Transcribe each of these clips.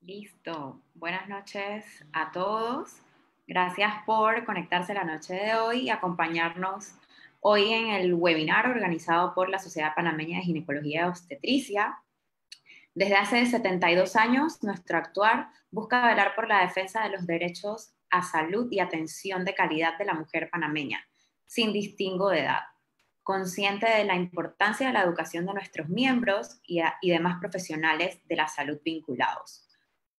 Listo. Buenas noches a todos. Gracias por conectarse la noche de hoy y acompañarnos hoy en el webinar organizado por la Sociedad Panameña de Ginecología y Obstetricia. Desde hace 72 años, nuestro actuar busca velar por la defensa de los derechos a salud y atención de calidad de la mujer panameña, sin distingo de edad, consciente de la importancia de la educación de nuestros miembros y demás profesionales de la salud vinculados.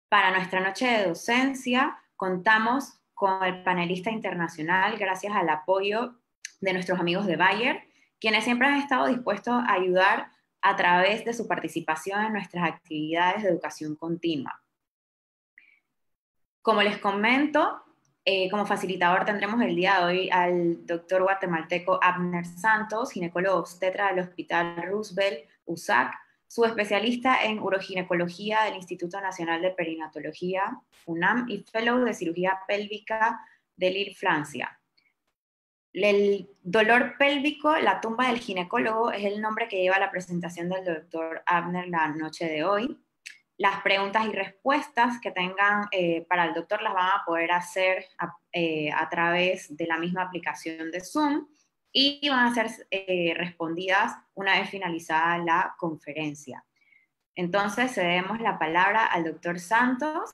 Para nuestra noche de docencia, contamos con el panelista internacional gracias al apoyo de nuestros amigos de Bayer, quienes siempre han estado dispuestos a ayudar a través de su participación en nuestras actividades de educación continua. Como les comento, como facilitador tendremos el día de hoy al doctor guatemalteco Abner Santos, ginecólogo obstetra del Hospital Roosevelt USAC, subespecialista en uroginecología del Instituto Nacional de Perinatología, UNAM, y fellow de cirugía pélvica de Lille, Francia. El dolor pélvico, la tumba del ginecólogo, es el nombre que lleva la presentación del doctor Abner la noche de hoy. Las preguntas y respuestas que tengan para el doctor las van a poder hacer a través de la misma aplicación de Zoom y van a ser respondidas una vez finalizada la conferencia. Entonces, cedemos la palabra al doctor Santos.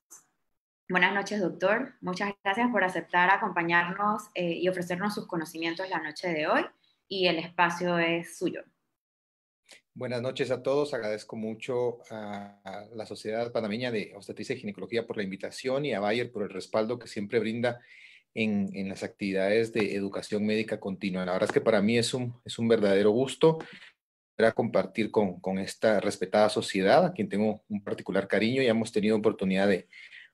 Buenas noches, doctor. Muchas gracias por aceptar acompañarnos y ofrecernos sus conocimientos la noche de hoy, y el espacio es suyo. Buenas noches a todos. Agradezco mucho a la Sociedad Panameña de Obstetricia y Ginecología por la invitación y a Bayer por el respaldo que siempre brinda en las actividades de educación médica continua. La verdad es que para mí es un verdadero gusto compartir con esta respetada sociedad, a quien tengo un particular cariño. Ya hemos tenido oportunidad de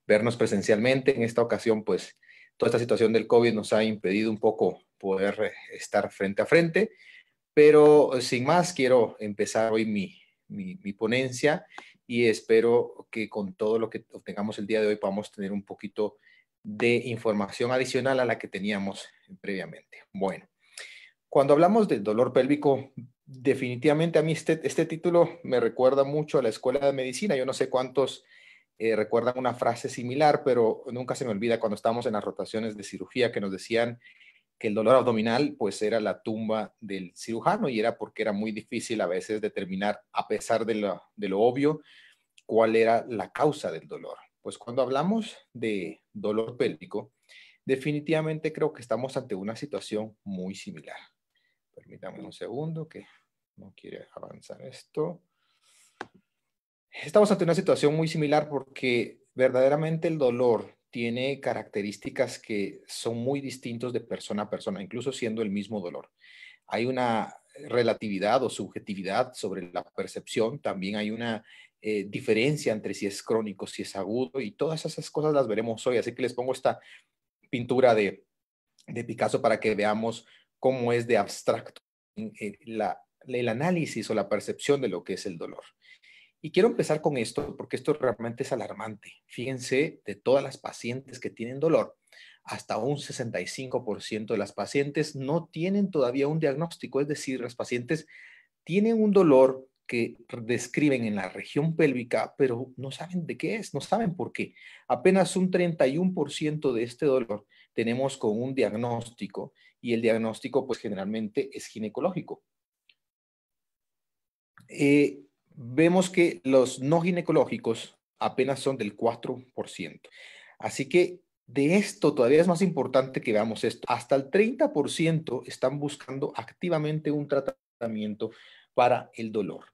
vernos presencialmente. En esta ocasión, pues, toda esta situación del COVID nos ha impedido un poco poder estar frente a frente. Pero sin más, quiero empezar hoy mi ponencia y espero que con todo lo que obtengamos el día de hoy podamos tener un poquito de información adicional a la que teníamos previamente. Bueno, cuando hablamos del dolor pélvico, definitivamente a mí este título me recuerda mucho a la escuela de medicina. Yo no sé cuántos recuerdan una frase similar, pero nunca se me olvida cuando estábamos en las rotaciones de cirugía que nos decían que el dolor abdominal pues era la tumba del cirujano, y era porque era muy difícil a veces determinar, a pesar de lo obvio, cuál era la causa del dolor. Pues cuando hablamos de dolor pélvico, definitivamente creo que estamos ante una situación muy similar. Permítame un segundo que no quiere avanzar esto. Estamos ante una situación muy similar porque verdaderamente el dolor tiene características que son muy distintos de persona a persona, incluso siendo el mismo dolor. Hay una relatividad o subjetividad sobre la percepción, también hay una diferencia entre si es crónico, si es agudo, y todas esas cosas las veremos hoy. Así que les pongo esta pintura de Picasso para que veamos cómo es de abstracto el análisis o la percepción de lo que es el dolor. Y quiero empezar con esto porque esto realmente es alarmante. Fíjense, de todas las pacientes que tienen dolor, hasta un 65% de las pacientes no tienen todavía un diagnóstico, es decir, las pacientes tienen un dolor que describen en la región pélvica, pero no saben de qué es, no saben por qué. Apenas un 31% de este dolor tenemos con un diagnóstico, y el diagnóstico pues generalmente es ginecológico. Vemos que los no ginecológicos apenas son del 4%. Así que de esto todavía es más importante que veamos esto. Hasta el 30% están buscando activamente un tratamiento para el dolor.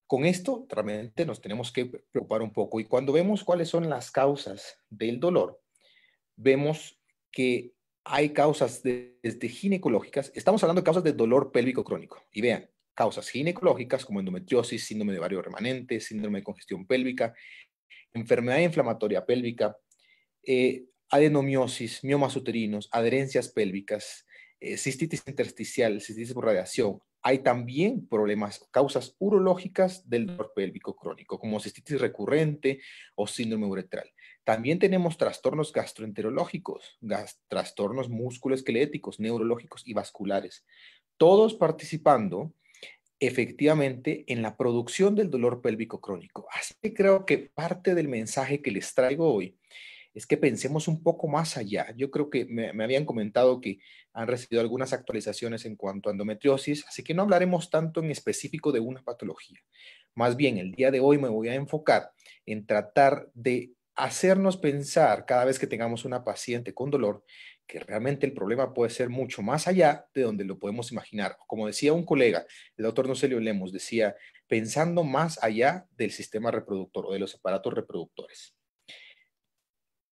Con esto realmente nos tenemos que preocupar un poco. Y cuando vemos cuáles son las causas del dolor, vemos que hay causas desde ginecológicas. Estamos hablando de causas de dolor pélvico crónico. Y vean, causas ginecológicas como endometriosis, síndrome de ovario remanente, síndrome de congestión pélvica, enfermedad inflamatoria pélvica, adenomiosis, miomas uterinos, adherencias pélvicas, cistitis intersticial, cistitis por radiación. Hay también problemas, causas urológicas del dolor pélvico crónico, como cistitis recurrente o síndrome uretral. También tenemos trastornos gastroenterológicos, trastornos musculoesqueléticos, neurológicos y vasculares, todos participando efectivamente en la producción del dolor pélvico crónico. Así que creo que parte del mensaje que les traigo hoy es que pensemos un poco más allá. Yo creo que me habían comentado que han recibido algunas actualizaciones en cuanto a endometriosis, así que no hablaremos tanto en específico de una patología. Más bien, el día de hoy me voy a enfocar en tratar de hacernos pensar cada vez que tengamos una paciente con dolor que realmente el problema puede ser mucho más allá de donde lo podemos imaginar. Como decía un colega, el doctor Nocelio Lemos, decía, pensando más allá del sistema reproductor o de los aparatos reproductores.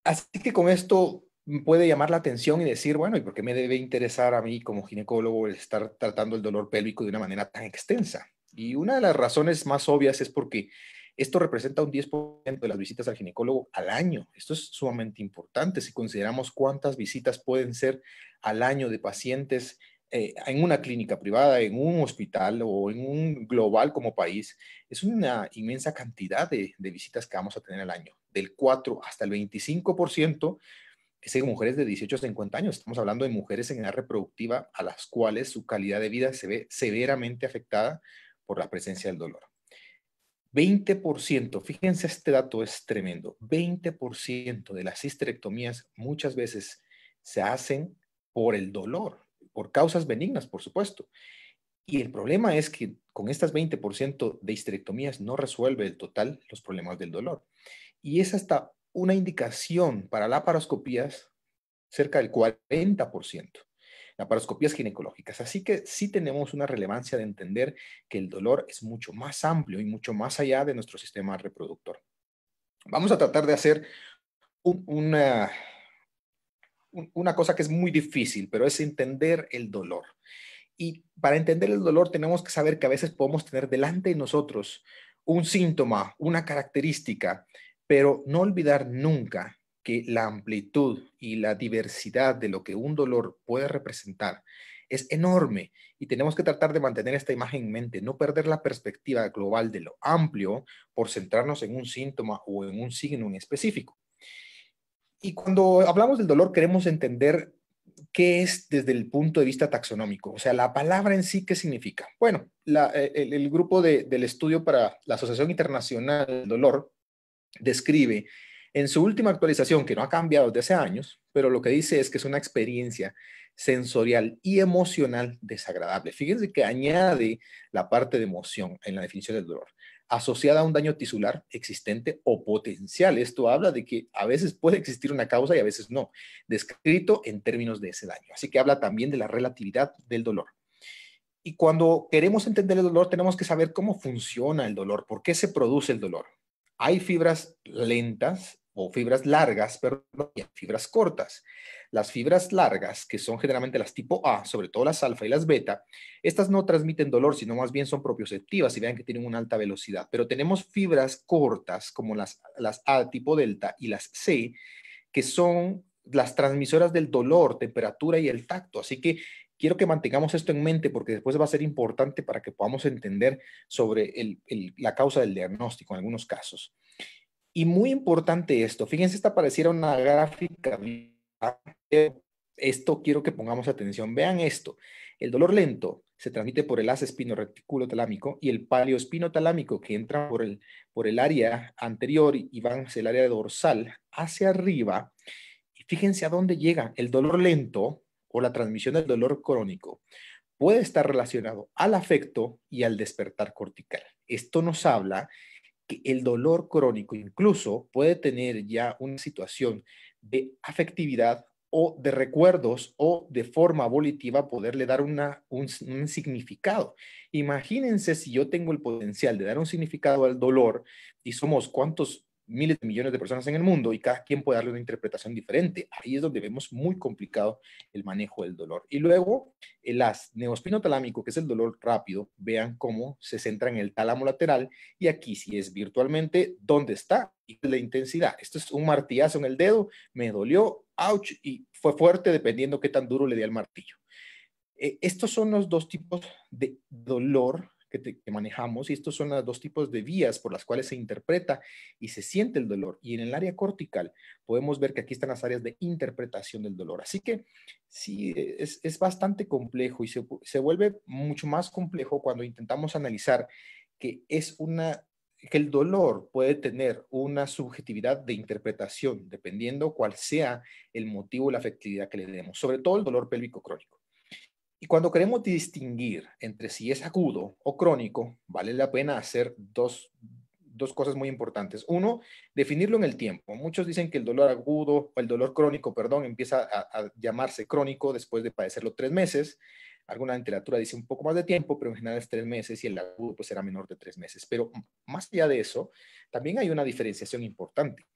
Así que con esto puede llamar la atención y decir, bueno, ¿y por qué me debe interesar a mí como ginecólogo el estar tratando el dolor pélvico de una manera tan extensa? Y una de las razones más obvias es porque esto representa un 10% de las visitas al ginecólogo al año. Esto es sumamente importante si consideramos cuántas visitas pueden ser al año de pacientes en una clínica privada, en un hospital o en un global como país. Es una inmensa cantidad de visitas que vamos a tener al año, del 4 hasta el 25% es en mujeres de 18 a 50 años. Estamos hablando de mujeres en edad reproductiva a las cuales su calidad de vida se ve severamente afectada por la presencia del dolor. 20%, fíjense, este dato es tremendo, 20% de las histerectomías muchas veces se hacen por el dolor, por causas benignas, por supuesto. Y el problema es que con estas 20% de histerectomías no resuelve el total los problemas del dolor. Y es hasta una indicación para laparoscopías cerca del 40%, laparoscopías ginecológicas. Así que sí tenemos una relevancia de entender que el dolor es mucho más amplio y mucho más allá de nuestro sistema reproductor. Vamos a tratar de hacer una cosa que es muy difícil, pero es entender el dolor. Y para entender el dolor tenemos que saber que a veces podemos tener delante de nosotros un síntoma, una característica, pero no olvidar nunca que la amplitud y la diversidad de lo que un dolor puede representar es enorme y tenemos que tratar de mantener esta imagen en mente, no perder la perspectiva global de lo amplio por centrarnos en un síntoma o en un signo en específico. Y cuando hablamos del dolor queremos entender qué es desde el punto de vista taxonómico, o sea, la palabra en sí, ¿qué significa? Bueno, el grupo del estudio para la Asociación Internacional del Dolor describe en su última actualización, que no ha cambiado desde hace años, pero lo que dice es que es una experiencia sensorial y emocional desagradable. Fíjense que añade la parte de emoción en la definición del dolor, asociada a un daño tisular existente o potencial. Esto habla de que a veces puede existir una causa y a veces no, descrito en términos de ese daño. Así que habla también de la relatividad del dolor. Y cuando queremos entender el dolor, tenemos que saber cómo funciona el dolor, por qué se produce el dolor. Hay fibras lentas o fibras largas, pero y hay fibras cortas. Las fibras largas, que son generalmente las tipo A, sobre todo las alfa y las beta, estas no transmiten dolor, sino más bien son propioceptivas y vean que tienen una alta velocidad. Pero tenemos fibras cortas, como las A tipo delta y las C, que son las transmisoras del dolor, temperatura y el tacto. Así que quiero que mantengamos esto en mente porque después va a ser importante para que podamos entender sobre la causa del diagnóstico en algunos casos. Y muy importante esto, fíjense, esta pareciera una gráfica, esto quiero que pongamos atención, vean esto, el dolor lento se transmite por el haz espino-reticulotalámico y el paleoespinotalámico que entra por el área anterior y van hacia el área dorsal hacia arriba. Y fíjense a dónde llega el dolor lento o la transmisión del dolor crónico. Puede estar relacionado al afecto y al despertar cortical. Esto nos habla que el dolor crónico incluso puede tener ya una situación de afectividad o de recuerdos o de forma volitiva poderle dar un significado. Imagínense si yo tengo el potencial de dar un significado al dolor y somos cuántos miles de millones de personas en el mundo y cada quien puede darle una interpretación diferente. Ahí es donde vemos muy complicado el manejo del dolor. Y luego el haz neoespinotalámico, que es el dolor rápido, vean cómo se centra en el tálamo lateral y aquí si es virtualmente, ¿dónde está? Y la intensidad. Esto es un martillazo en el dedo, me dolió, ouch, y fue fuerte dependiendo qué tan duro le di al martillo. Estos son los dos tipos de dolor que manejamos, y estos son los dos tipos de vías por las cuales se interpreta y se siente el dolor. Y en el área cortical podemos ver que aquí están las áreas de interpretación del dolor. Así que sí, es bastante complejo y se vuelve mucho más complejo cuando intentamos analizar que que el dolor puede tener una subjetividad de interpretación dependiendo cuál sea el motivo o la afectividad que le demos, sobre todo el dolor pélvico crónico. Y cuando queremos distinguir entre si es agudo o crónico, vale la pena hacer dos cosas muy importantes. Uno, definirlo en el tiempo. Muchos dicen que el dolor agudo, o el dolor crónico, perdón, empieza a llamarse crónico después de padecerlo 3 meses. Alguna literatura dice un poco más de tiempo, pero en general es 3 meses y el agudo pues será menor de 3 meses. Pero más allá de eso, también hay una diferenciación importante.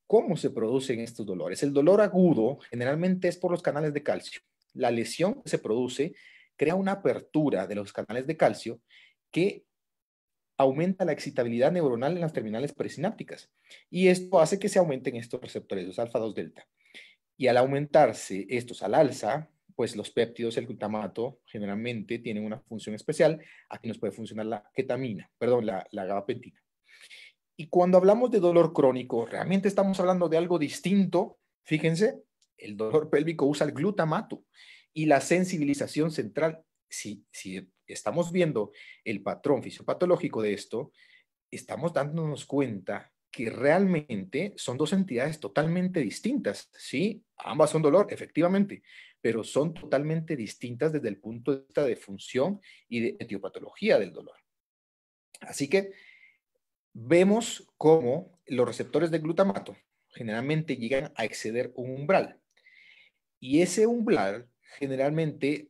¿Cómo se producen estos dolores? El dolor agudo generalmente es por los canales de calcio. La lesión que se produce crea una apertura de los canales de calcio que aumenta la excitabilidad neuronal en las terminales presinápticas. Y esto hace que se aumenten estos receptores, los alfa 2 delta. Y al aumentarse estos al alza, pues los péptidos, el glutamato, generalmente tienen una función especial. Aquí nos puede funcionar la ketamina, perdón, la gabapentina. Y cuando hablamos de dolor crónico, realmente estamos hablando de algo distinto. Fíjense, el dolor pélvico usa el glutamato y la sensibilización central. Si estamos viendo el patrón fisiopatológico de esto, estamos dándonos cuenta que realmente son dos entidades totalmente distintas. Sí, ambas son dolor, efectivamente, pero son totalmente distintas desde el punto de vista de función y de etiopatología del dolor. Así que vemos cómo los receptores de glutamato generalmente llegan a exceder un umbral. Y ese umbral generalmente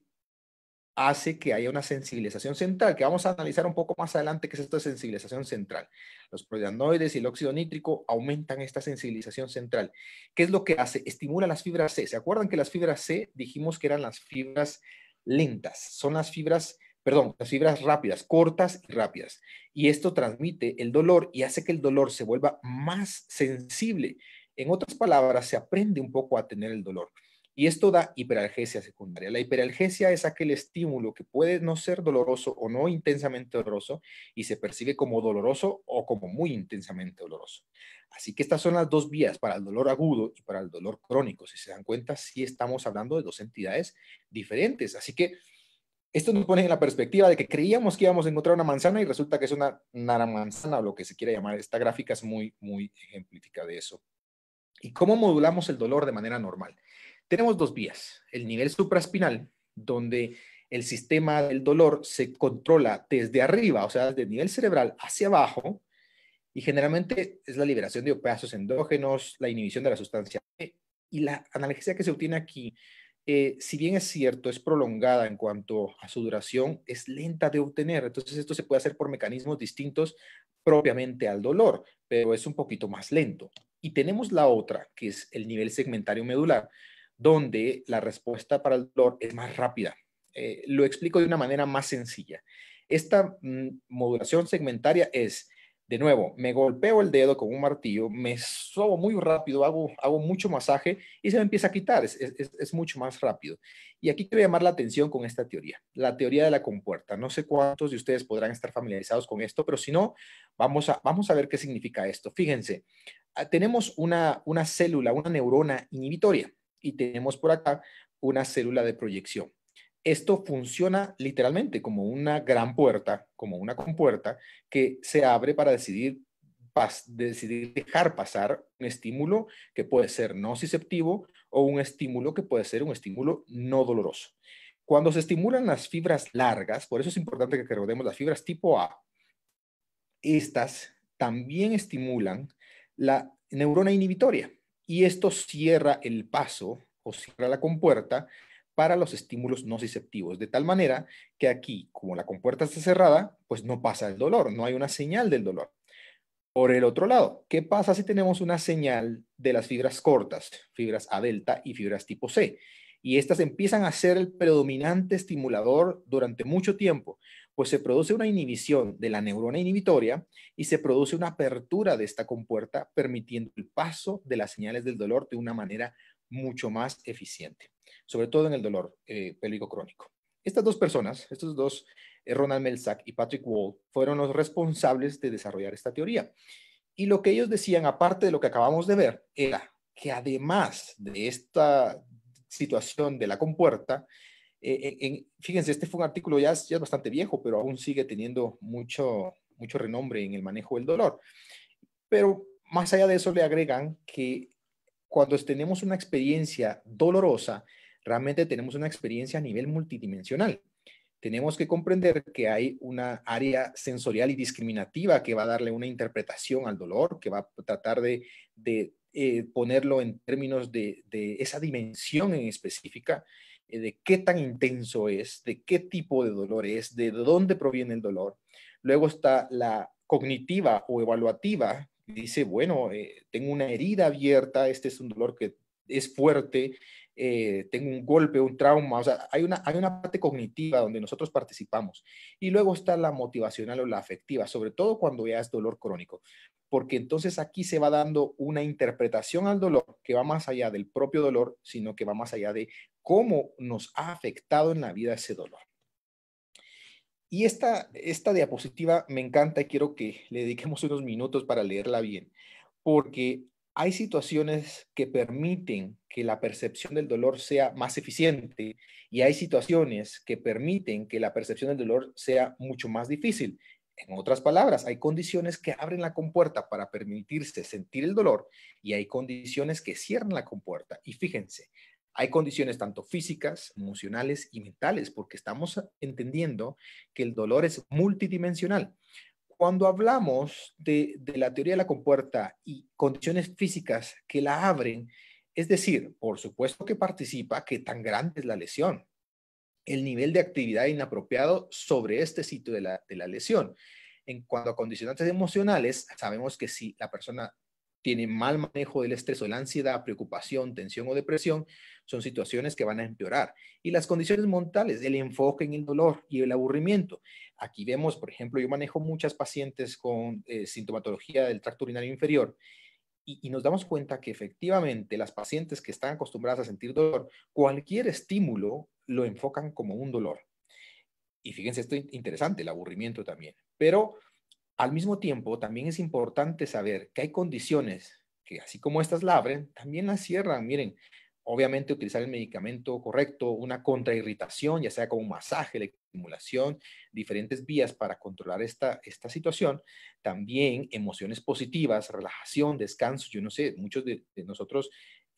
hace que haya una sensibilización central, que vamos a analizar un poco más adelante qué es esto de sensibilización central. Los proteanoides y el óxido nítrico aumentan esta sensibilización central. ¿Qué es lo que hace? Estimula las fibras C. ¿Se acuerdan que las fibras C dijimos que eran las fibras lentas? Son las fibras, perdón, las fibras rápidas, cortas y rápidas. Y esto transmite el dolor y hace que el dolor se vuelva más sensible. En otras palabras, se aprende un poco a tener el dolor. Y esto da hiperalgesia secundaria. La hiperalgesia es aquel estímulo que puede no ser doloroso o no intensamente doloroso y se percibe como doloroso o como muy intensamente doloroso. Así que estas son las dos vías para el dolor agudo y para el dolor crónico. Si se dan cuenta, sí estamos hablando de dos entidades diferentes. Así que esto nos pone en la perspectiva de que creíamos que íbamos a encontrar una manzana y resulta que es una naramanzana o lo que se quiere llamar. Esta gráfica es muy, muy ejemplifica de eso. ¿Y cómo modulamos el dolor de manera normal? Tenemos dos vías. El nivel supraespinal, donde el sistema del dolor se controla desde arriba, o sea, desde el nivel cerebral hacia abajo, y generalmente es la liberación de opiáceos endógenos, la inhibición de la sustancia E, y la analgesia que se obtiene aquí, si bien es cierto, es prolongada en cuanto a su duración, es lenta de obtener. Entonces esto se puede hacer por mecanismos distintos propiamente al dolor, pero es un poquito más lento. Y tenemos la otra, que es el nivel segmentario medular, donde la respuesta para el dolor es más rápida. Lo explico de una manera más sencilla. Esta modulación segmentaria es, de nuevo, me golpeo el dedo con un martillo, me sobo muy rápido, hago mucho masaje y se me empieza a quitar, es mucho más rápido. Y aquí quiero llamar la atención con esta teoría, la teoría de la compuerta. No sé cuántos de ustedes podrán estar familiarizados con esto, pero si no, vamos a ver qué significa esto. Fíjense, tenemos una célula, una neurona inhibitoria y tenemos por acá una célula de proyección. Esto funciona literalmente como una gran puerta, como una compuerta que se abre para decidir dejar pasar un estímulo que puede ser nociceptivo o un estímulo que puede ser un estímulo no doloroso. Cuando se estimulan las fibras largas, por eso es importante que recordemos las fibras tipo A, estas también estimulan la neurona inhibitoria y esto cierra el paso o cierra la compuerta para los estímulos nociceptivos, de tal manera que aquí, como la compuerta está cerrada, pues no pasa el dolor, no hay una señal del dolor. Por el otro lado, ¿qué pasa si tenemos una señal de las fibras cortas, fibras A delta y fibras tipo C? Y estas empiezan a ser el predominante estimulador durante mucho tiempo, pues se produce una inhibición de la neurona inhibitoria y se produce una apertura de esta compuerta, permitiendo el paso de las señales del dolor de una manera mucho más eficiente, sobre todo en el dolor pélvico crónico. Estas dos personas, estos dos Ronald Melzack y Patrick Wall, fueron los responsables de desarrollar esta teoría. Y lo que ellos decían, aparte de lo que acabamos de ver, era que además de esta situación de la compuerta, fíjense, este fue un artículo ya es bastante viejo, pero aún sigue teniendo mucho renombre en el manejo del dolor. Pero más allá de eso le agregan que cuando tenemos una experiencia dolorosa, realmente tenemos una experiencia a nivel multidimensional. Tenemos que comprender que hay una área sensorial y discriminativa que va a darle una interpretación al dolor, que va a tratar de ponerlo en términos de esa dimensión en específica, de qué tan intenso es, de qué tipo de dolor es, de dónde proviene el dolor. Luego está la cognitiva o evaluativa, que dice, bueno, tengo una herida abierta, este es un dolor que es fuerte, tengo un golpe, un trauma, o sea, hay una parte cognitiva donde nosotros participamos. Y luego está la motivacional o la afectiva, sobre todo cuando ya es dolor crónico, porque entonces aquí se va dando una interpretación al dolor que va más allá del propio dolor, sino que va más allá de cómo nos ha afectado en la vida ese dolor. Y esta diapositiva me encanta y quiero que le dediquemos unos minutos para leerla bien, porque hay situaciones que permiten que la percepción del dolor sea más eficiente y hay situaciones que permiten que la percepción del dolor sea mucho más difícil. En otras palabras, hay condiciones que abren la compuerta para permitirse sentir el dolor y hay condiciones que cierran la compuerta. Y fíjense, hay condiciones tanto físicas, emocionales y mentales, porque estamos entendiendo que el dolor es multidimensional. Cuando hablamos de la teoría de la compuerta y condiciones físicas que la abren, es decir, por supuesto que participa qué tan grande es la lesión, el nivel de actividad inapropiado sobre este sitio de la lesión. En cuanto a condicionantes emocionales, sabemos que si la persona tiene mal manejo del estrés o la ansiedad, preocupación, tensión o depresión, son situaciones que van a empeorar. Y las condiciones mentales, el enfoque en el dolor y el aburrimiento. Aquí vemos, por ejemplo, yo manejo muchas pacientes con sintomatología del tracto urinario inferior y nos damos cuenta que efectivamente las pacientes que están acostumbradas a sentir dolor, cualquier estímulo lo enfocan como un dolor. Y fíjense, esto es interesante, el aburrimiento también. Pero al mismo tiempo, también es importante saber que hay condiciones que, así como estas la abren, también las cierran. Miren, obviamente utilizar el medicamento correcto, una contrairritación, ya sea como un masaje, la estimulación, diferentes vías para controlar esta situación. También emociones positivas, relajación, descanso. Yo no sé, muchos de nosotros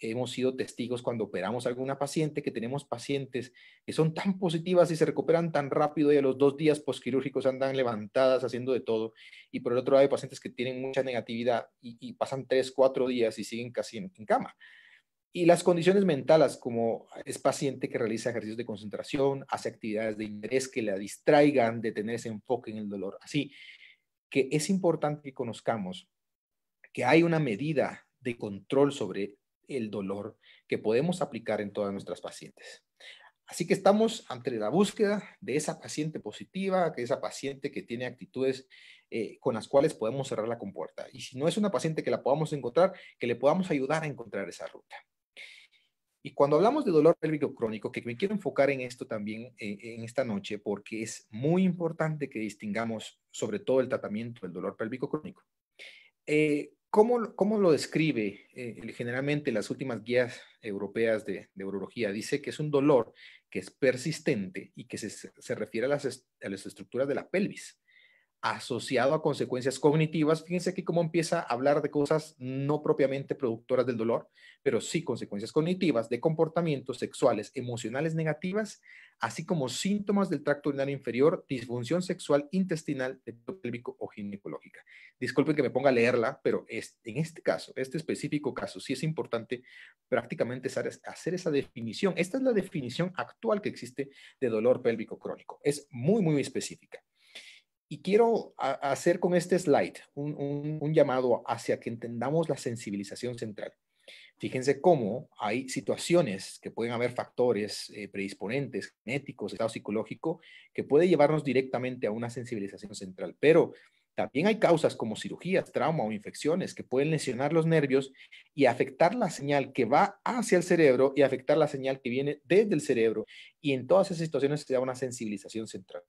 hemos sido testigos cuando operamos a alguna paciente, que tenemos pacientes que son tan positivas y se recuperan tan rápido y a los 2 días posquirúrgicos andan levantadas haciendo de todo. Y por el otro lado hay pacientes que tienen mucha negatividad y pasan 3, 4 días y siguen casi en cama. Y las condiciones mentales, como es paciente que realiza ejercicios de concentración, hace actividades de interés que la distraigan de tener ese enfoque en el dolor. Así que es importante que conozcamos que hay una medida de control sobre el dolor que podemos aplicar en todas nuestras pacientes. Así que estamos ante la búsqueda de esa paciente positiva, que esa paciente que tiene actitudes con las cuales podemos cerrar la compuerta. Y si no es una paciente que la podamos encontrar, que le podamos ayudar a encontrar esa ruta. Y cuando hablamos de dolor pélvico crónico, que me quiero enfocar en esto también en esta noche, porque es muy importante que distingamos sobre todo el tratamiento del dolor pélvico crónico. ¿Cómo lo describe generalmente las últimas guías europeas de urología? Dice que es un dolor que es persistente y que se refiere a las estructuras de la pelvis asociado a consecuencias cognitivas. Fíjense aquí cómo empieza a hablar de cosas no propiamente productoras del dolor, pero sí consecuencias cognitivas de comportamientos sexuales, emocionales negativas, así como síntomas del tracto urinario inferior, disfunción sexual intestinal, pélvico o ginecológica. Disculpen que me ponga a leerla, pero en este caso, este específico caso, sí es importante prácticamente hacer esa definición. Esta es la definición actual que existe de dolor pélvico crónico. Es muy, muy específica. Y quiero hacer con este slide un llamado hacia que entendamos la sensibilización central. Fíjense cómo hay situaciones que pueden haber factores predisponentes, genéticos, estado psicológico, que puede llevarnos directamente a una sensibilización central. Pero también hay causas como cirugías, trauma o infecciones que pueden lesionar los nervios y afectar la señal que va hacia el cerebro y afectar la señal que viene desde el cerebro. Y en todas esas situaciones se da una sensibilización central.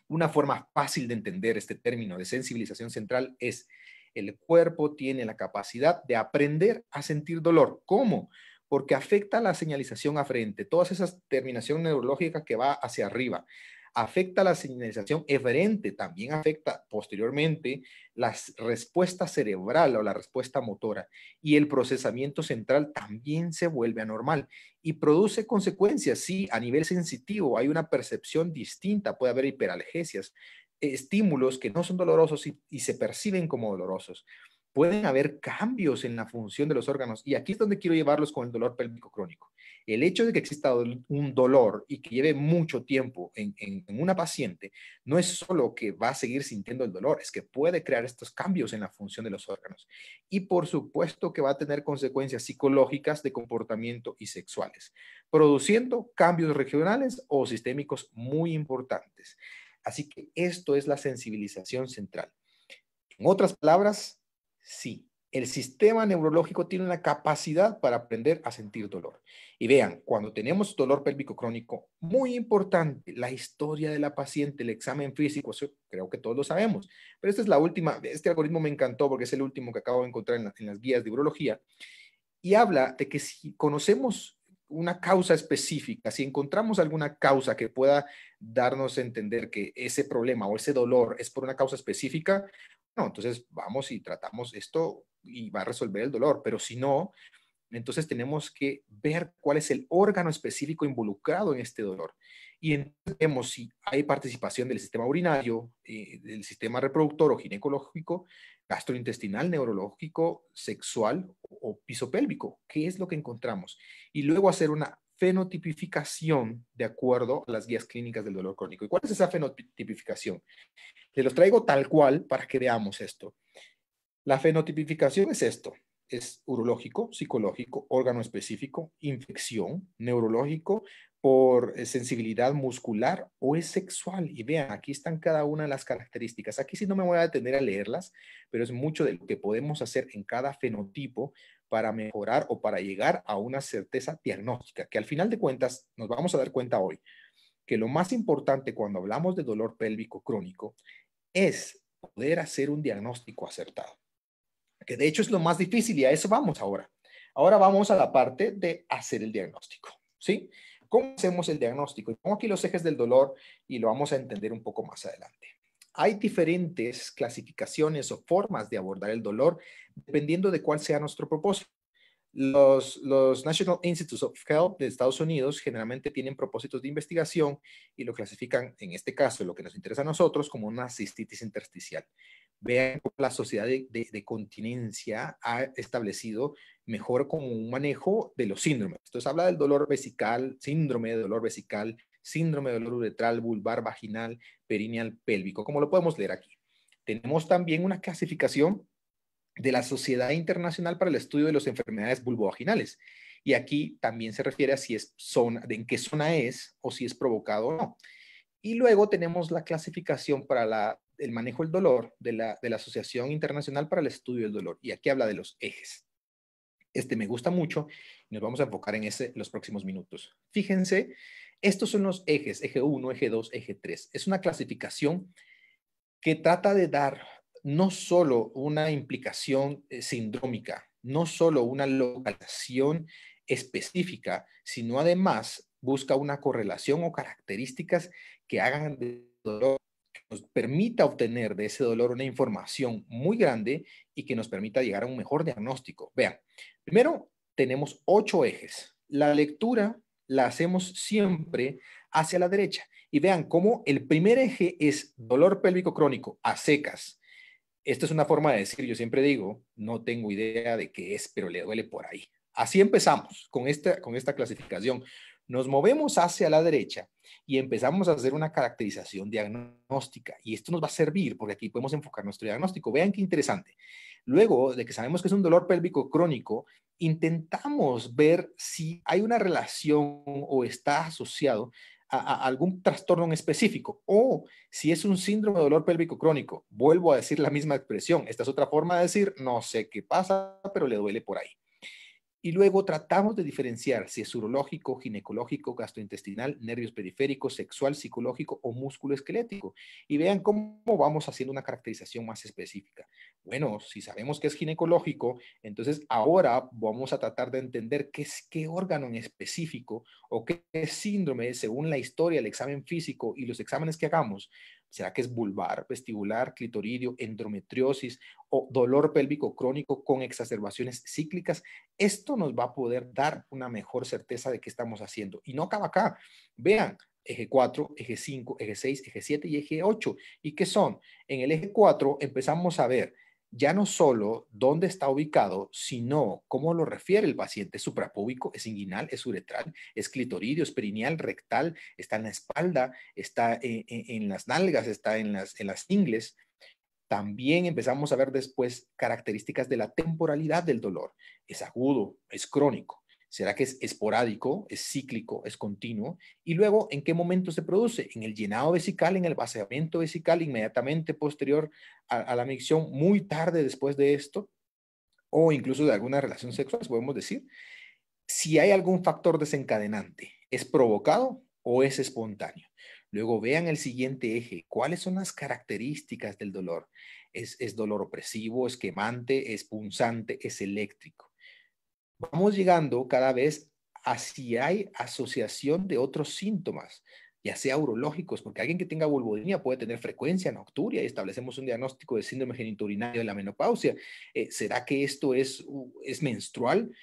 Una forma fácil de entender este término de sensibilización central es: el cuerpo tiene la capacidad de aprender a sentir dolor. ¿Cómo? Porque afecta la señalización aferente, toda esa terminación neurológica que va hacia arriba. Afecta la señalización eferente, también afecta posteriormente la respuesta cerebral o la respuesta motora. Y el procesamiento central también se vuelve anormal y produce consecuencias. Sí, a nivel sensitivo hay una percepción distinta, puede haber hiperalgesias, estímulos que no son dolorosos y se perciben como dolorosos. Pueden haber cambios en la función de los órganos, y aquí es donde quiero llevarlos con el dolor pélvico crónico. El hecho de que exista un dolor y que lleve mucho tiempo en una paciente no es solo que va a seguir sintiendo el dolor, es que puede crear estos cambios en la función de los órganos. Y por supuesto que va a tener consecuencias psicológicas de comportamiento y sexuales, produciendo cambios regionales o sistémicos muy importantes. Así que esto es la sensibilización central. En otras palabras, sí, el sistema neurológico tiene una capacidad para aprender a sentir dolor. Y vean, cuando tenemos dolor pélvico crónico, muy importante, la historia de la paciente, el examen físico, eso creo que todos lo sabemos, pero esta es la última, este algoritmo me encantó porque es el último que acabo de encontrar en las guías de urología, y habla de que si conocemos una causa específica, si encontramos alguna causa que pueda darnos a entender que ese problema o ese dolor es por una causa específica, no, entonces vamos y tratamos esto y va a resolver el dolor, pero si no, entonces tenemos que ver cuál es el órgano específico involucrado en este dolor. Y entonces vemos si hay participación del sistema urinario, del sistema reproductor o ginecológico, gastrointestinal, neurológico, sexual o piso pélvico. ¿Qué es lo que encontramos? Y luego hacer una fenotipificación de acuerdo a las guías clínicas del dolor crónico. ¿Y cuál es esa fenotipificación? Les los traigo tal cual para que veamos esto. La fenotipificación es esto: es urológico, psicológico, órgano específico, infección, neurológico, por sensibilidad muscular o es sexual. Y vean, aquí están cada una de las características. Aquí sí no me voy a detener a leerlas, pero es mucho de lo que podemos hacer en cada fenotipo para mejorar o para llegar a una certeza diagnóstica, que al final de cuentas nos vamos a dar cuenta hoy que lo más importante cuando hablamos de dolor pélvico crónico es poder hacer un diagnóstico acertado, que de hecho es lo más difícil, y a eso vamos ahora. Ahora vamos a la parte de hacer el diagnóstico, ¿sí? ¿Cómo hacemos el diagnóstico? Y pongo aquí los ejes del dolor y lo vamos a entender un poco más adelante. Hay diferentes clasificaciones o formas de abordar el dolor dependiendo de cuál sea nuestro propósito. Los National Institutes of Health de Estados Unidos generalmente tienen propósitos de investigación y lo clasifican, en este caso, lo que nos interesa a nosotros, como una cistitis intersticial. Vean cómo la Sociedad de Continencia ha establecido mejor como un manejo de los síndromes. Entonces habla del dolor vesical, síndrome de dolor vesical, síndrome de dolor uretral, vulvar, vaginal, perineal, pélvico, como lo podemos leer aquí. Tenemos también una clasificación de la Sociedad Internacional para el Estudio de las Enfermedades Vulvovaginales. Y aquí también se refiere a si es zona, de en qué zona es o si es provocado o no. Y luego tenemos la clasificación para el manejo del dolor de la Asociación Internacional para el Estudio del Dolor. Y aquí habla de los ejes. Este me gusta mucho y nos vamos a enfocar en ese los próximos minutos. Fíjense, estos son los ejes, eje 1, eje 2, eje 3. Es una clasificación que trata de dar no solo una implicación sindrómica, no solo una localización específica, sino además busca una correlación o características que hagan de dolor, que nos permita obtener de ese dolor una información muy grande y que nos permita llegar a un mejor diagnóstico. Vean, primero tenemos 8 ejes. La lectura la hacemos siempre hacia la derecha. Y vean cómo el primer eje es dolor pélvico crónico a secas. Esta es una forma de decir, yo siempre digo, no tengo idea de qué es, pero le duele por ahí. Así empezamos con esta clasificación. Nos movemos hacia la derecha y empezamos a hacer una caracterización diagnóstica. Y esto nos va a servir porque aquí podemos enfocar nuestro diagnóstico. Vean qué interesante. Luego de que sabemos que es un dolor pélvico crónico, intentamos ver si hay una relación o está asociado a algún trastorno en específico, o si es un síndrome de dolor pélvico crónico. Vuelvo a decir la misma expresión. Esta es otra forma de decir, no sé qué pasa, pero le duele por ahí. Y luego tratamos de diferenciar si es urológico, ginecológico, gastrointestinal, nervios periféricos, sexual, psicológico o musculoesquelético. Y vean cómo vamos haciendo una caracterización más específica. Bueno, si sabemos que es ginecológico, entonces ahora vamos a tratar de entender qué órgano en específico o qué síndrome, según la historia, el examen físico y los exámenes que hagamos. ¿Será que es vulvar, vestibular, clitoridio, endometriosis o dolor pélvico crónico con exacerbaciones cíclicas? Esto nos va a poder dar una mejor certeza de qué estamos haciendo. Y no acaba acá. Vean, eje 4, eje 5, eje 6, eje 7 y eje 8. ¿Y qué son? En el eje 4 empezamos a ver ya no solo dónde está ubicado, sino cómo lo refiere el paciente. ¿Es suprapúbico, es inguinal, es uretral, es clitoridio, es perineal, rectal, está en la espalda, está en las nalgas, está en las ingles? También empezamos a ver después características de la temporalidad del dolor. ¿Es agudo? ¿Es crónico? ¿Será que es esporádico? ¿Es cíclico? ¿Es continuo? Y luego, ¿en qué momento se produce? ¿En el llenado vesical, en el vaciamiento vesical, inmediatamente posterior a la micción, muy tarde después de esto? O incluso de alguna relación sexual, podemos decir. Si hay algún factor desencadenante, ¿es provocado o es espontáneo? Luego vean el siguiente eje. ¿Cuáles son las características del dolor? ¿Es dolor opresivo, es quemante, es punzante, es eléctrico? Vamos llegando cada vez a si hay asociación de otros síntomas, ya sea urológicos, porque alguien que tenga vulvodynia puede tener frecuencia nocturia y establecemos un diagnóstico de síndrome genitourinario de la menopausia. ¿Será que esto es menstrual?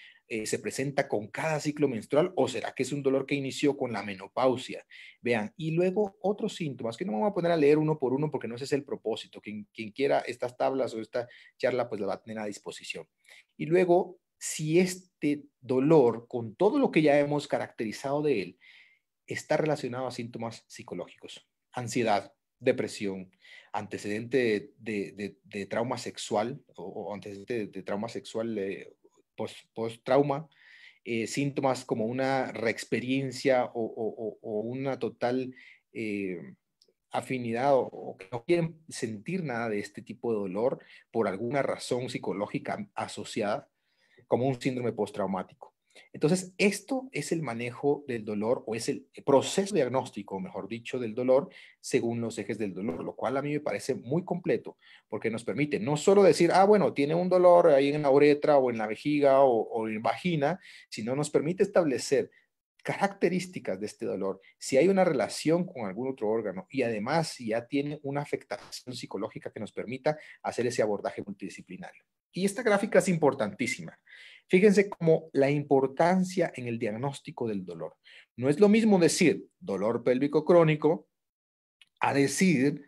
¿Se presenta con cada ciclo menstrual o será que es un dolor que inició con la menopausia? Vean, y luego otros síntomas que no me voy a poner a leer uno por uno porque no ese es el propósito. Quien quiera estas tablas o esta charla, pues la va a tener a disposición. Y luego, si este dolor, con todo lo que ya hemos caracterizado de él, está relacionado a síntomas psicológicos, ansiedad, depresión, antecedente de trauma sexual o antecedente de trauma sexual post-trauma, síntomas como una reexperiencia o una total afinidad o que no quieren sentir nada de este tipo de dolor por alguna razón psicológica asociada, como un síndrome postraumático. Entonces, esto es el manejo del dolor o es el proceso diagnóstico, mejor dicho, del dolor según los ejes del dolor, lo cual a mí me parece muy completo porque nos permite no solo decir, ah, bueno, tiene un dolor ahí en la uretra o en la vejiga o en vagina, sino nos permite establecer características de este dolor, si hay una relación con algún otro órgano y además si ya tiene una afectación psicológica que nos permita hacer ese abordaje multidisciplinario. Y esta gráfica es importantísima. Fíjense cómo la importancia en el diagnóstico del dolor. No es lo mismo decir dolor pélvico crónico a decir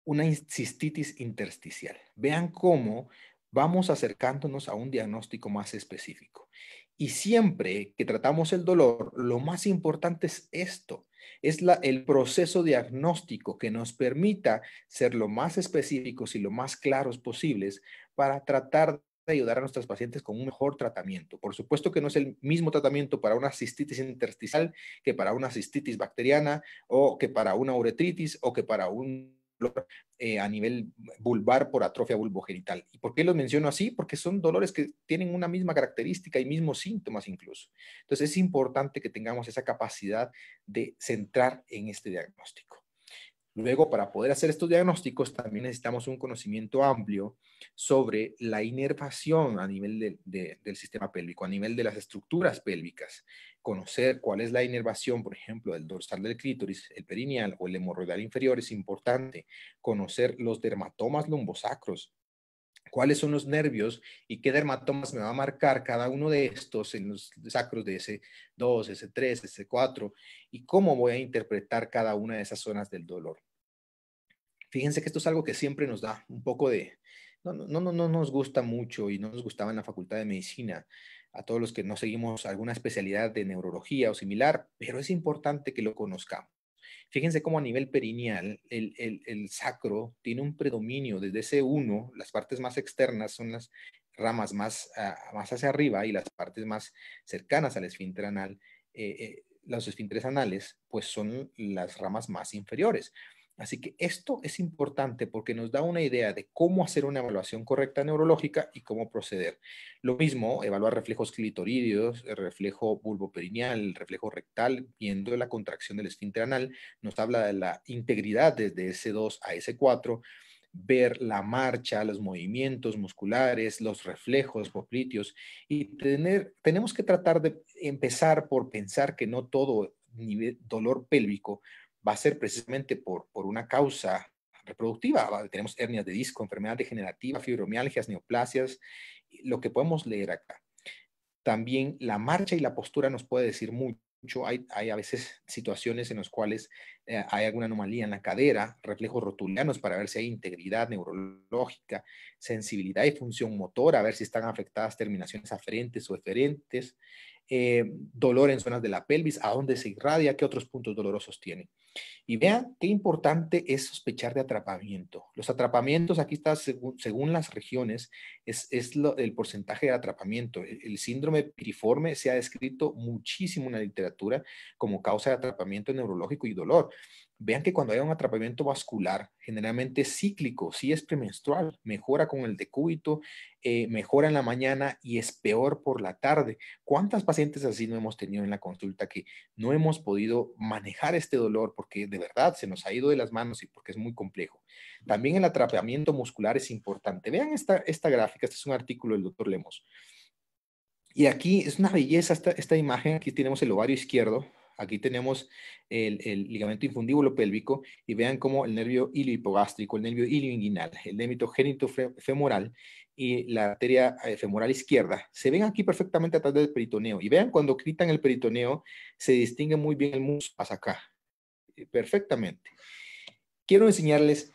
una cistitis intersticial. Vean cómo vamos acercándonos a un diagnóstico más específico. Y siempre que tratamos el dolor, lo más importante es esto, es el proceso diagnóstico que nos permita ser lo más específicos y lo más claros posibles para tratar de ayudar a nuestros pacientes con un mejor tratamiento. Por supuesto que no es el mismo tratamiento para una cistitis intersticial que para una cistitis bacteriana o que para una uretritis o que para un a nivel vulvar por atrofia vulvogenital. ¿Y por qué los menciono así? Porque son dolores que tienen una misma característica y mismos síntomas incluso. Entonces es importante que tengamos esa capacidad de centrar en este diagnóstico. Luego, para poder hacer estos diagnósticos, también necesitamos un conocimiento amplio sobre la inervación a nivel del sistema pélvico, a nivel de las estructuras pélvicas. Conocer cuál es la inervación, por ejemplo, del dorsal del clítoris, el perineal o el hemorroidal inferior es importante. Conocer los dermatomas lumbosacros, cuáles son los nervios y qué dermatomas me va a marcar cada uno de estos en los sacros de S2, S3, S4 y cómo voy a interpretar cada una de esas zonas del dolor. Fíjense que esto es algo que siempre nos da un poco de, no nos gusta mucho y no nos gustaba en la Facultad de Medicina a todos los que no seguimos alguna especialidad de neurología o similar, pero es importante que lo conozcamos. Fíjense cómo a nivel perineal el sacro tiene un predominio desde C1, las partes más externas son las ramas más hacia arriba y las partes más cercanas al esfínter anal, los esfínteres anales, pues son las ramas más inferiores. Así que esto es importante porque nos da una idea de cómo hacer una evaluación correcta neurológica y cómo proceder. Lo mismo, evaluar reflejos clitoridios, el reflejo bulboperineal, el reflejo rectal, viendo la contracción del esfínter anal, nos habla de la integridad desde S2 a S4, ver la marcha, los movimientos musculares, los reflejos popliteos y tenemos que tratar de empezar por pensar que no todo dolor pélvico va a ser precisamente por una causa reproductiva. Tenemos hernias de disco, enfermedad degenerativa, fibromialgias, neoplasias, lo que podemos leer acá. También la marcha y la postura nos puede decir mucho. Hay a veces situaciones en las cuales hay alguna anomalía en la cadera, reflejos rotulianos para ver si hay integridad neurológica, sensibilidad y función motora, a ver si están afectadas terminaciones aferentes o eferentes, dolor en zonas de la pelvis, a dónde se irradia, qué otros puntos dolorosos tiene. Y vean qué importante es sospechar de atrapamiento. Los atrapamientos, aquí está según las regiones, el porcentaje de atrapamiento. El síndrome piriforme se ha descrito muchísimo en la literatura como causa de atrapamiento neurológico y dolor. Vean que cuando hay un atrapamiento vascular, generalmente cíclico, sí es premenstrual, mejora con el decúbito, mejora en la mañana y es peor por la tarde. ¿Cuántas pacientes así no hemos tenido en la consulta que no hemos podido manejar este dolor porque de verdad se nos ha ido de las manos y porque es muy complejo? También el atrapamiento muscular es importante. Vean esta gráfica, este es un artículo del doctor Lemos. Y aquí es una belleza esta imagen. Aquí tenemos el ovario izquierdo, aquí tenemos el ligamento infundíbulo pélvico y vean cómo el nervio iliohipogástrico, el nervio ilioinguinal, el nervio génito femoral y la arteria femoral izquierda se ven aquí perfectamente atrás del peritoneo. Y vean cuando quitan el peritoneo se distingue muy bien el músculo hasta acá, perfectamente. Quiero enseñarles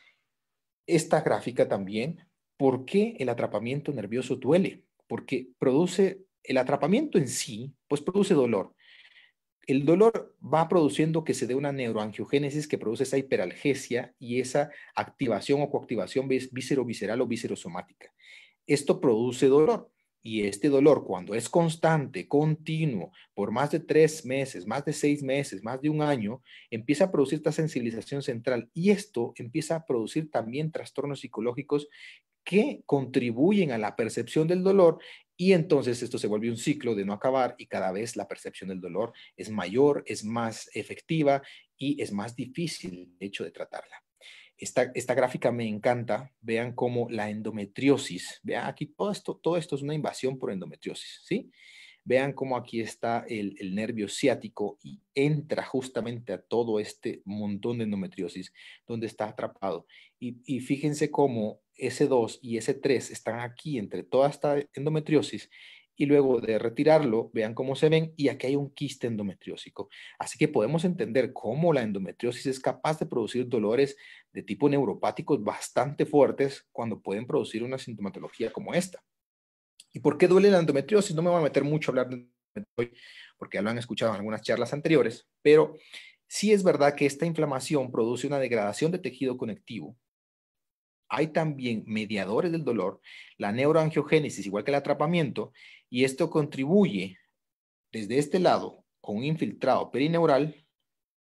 esta gráfica también. ¿Por qué el atrapamiento nervioso duele? Porque el atrapamiento en sí, pues produce dolor. El dolor va produciendo que se dé una neuroangiogénesis que produce esa hiperalgesia y esa activación o coactivación viscerovisceral o viscerosomática. Esto produce dolor. Y este dolor, cuando es constante, continuo, por más de 3 meses, más de 6 meses, más de un año, empieza a producir esta sensibilización central. Y esto empieza a producir también trastornos psicológicos que contribuyen a la percepción del dolor y entonces esto se vuelve un ciclo de no acabar y cada vez la percepción del dolor es mayor, es más efectiva y es más difícil, de hecho, de tratarla. Esta gráfica me encanta. Vean cómo la endometriosis, vean aquí todo esto es una invasión por endometriosis, ¿sí? Vean cómo aquí está el nervio ciático y entra justamente a todo este montón de endometriosis donde está atrapado. Y fíjense cómo S2 y S3 están aquí entre toda esta endometriosis y luego de retirarlo, vean cómo se ven y aquí hay un quiste endometriósico. Así que podemos entender cómo la endometriosis es capaz de producir dolores de tipo neuropáticos bastante fuertes cuando pueden producir una sintomatología como esta. ¿Y por qué duele la endometriosis? No me voy a meter mucho a hablar de hoy porque ya lo han escuchado en algunas charlas anteriores, pero sí es verdad que esta inflamación produce una degradación de tejido conectivo. Hay también mediadores del dolor, la neuroangiogénesis, igual que el atrapamiento, y esto contribuye desde este lado con un infiltrado perineural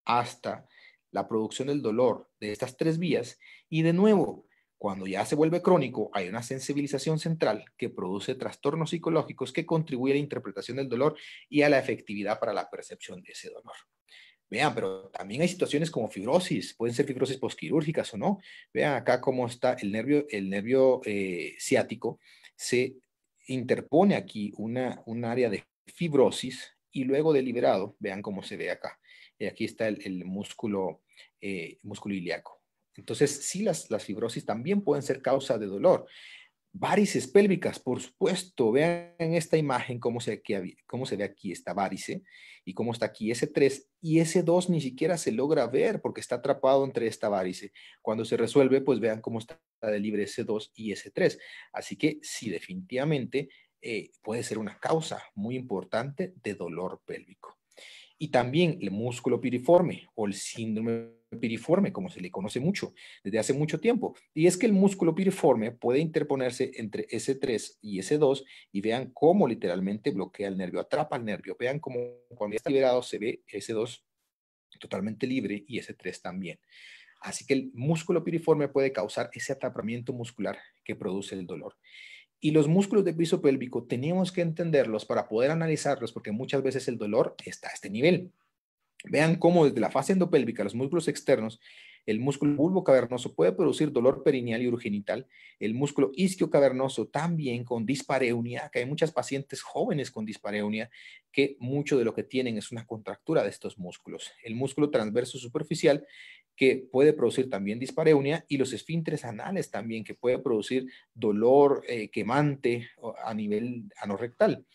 hasta la producción del dolor de estas tres vías. Y de nuevo, cuando ya se vuelve crónico, hay una sensibilización central que produce trastornos psicológicos que contribuye a la interpretación del dolor y a la efectividad para la percepción de ese dolor. Vean, pero también hay situaciones como fibrosis, pueden ser fibrosis posquirúrgicas o no. Vean acá cómo está el nervio ciático, se interpone aquí un área de fibrosis y luego deliberado, vean cómo se ve acá. Aquí está el músculo ilíaco. Entonces, sí, las fibrosis también pueden ser causa de dolor. Varices pélvicas, por supuesto. Vean en esta imagen cómo se ve aquí esta varice y cómo está aquí S3 y S2 ni siquiera se logra ver porque está atrapado entre esta varice. Cuando se resuelve, pues vean cómo está de libre S2 y S3. Así que sí, definitivamente puede ser una causa muy importante de dolor pélvico. Y también el músculo piriforme o el síndrome piriforme, como se le conoce mucho desde hace mucho tiempo. Y es que el músculo piriforme puede interponerse entre S3 y S2 y vean cómo literalmente bloquea el nervio, atrapa el nervio. Vean cómo cuando está liberado se ve S2 totalmente libre y S3 también. Así que el músculo piriforme puede causar ese atrapamiento muscular que produce el dolor. Y los músculos del piso pélvico tenemos que entenderlos para poder analizarlos, porque muchas veces el dolor está a este nivel. Vean cómo desde la fase endopélvica, los músculos externos, el músculo bulbocavernoso puede producir dolor perineal y urogenital, el músculo isquiocavernoso también con dispareunia, que hay muchas pacientes jóvenes con dispareunia, que mucho de lo que tienen es una contractura de estos músculos. El músculo transverso superficial, que puede producir también dispareunia, y los esfínteres anales también, que puede producir dolor quemante a nivel anorrectal.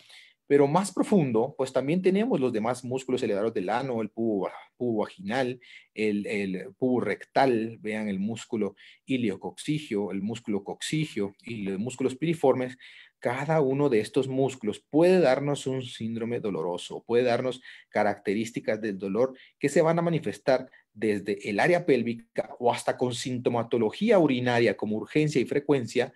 Pero más profundo, pues también tenemos los demás músculos elevadores del ano, el pubo vaginal, el pubo rectal, vean el músculo iliococcigio, el músculo coccigio y los músculos piriformes. Cada uno de estos músculos puede darnos un síndrome doloroso, puede darnos características del dolor que se van a manifestar desde el área pélvica o hasta con sintomatología urinaria como urgencia y frecuencia,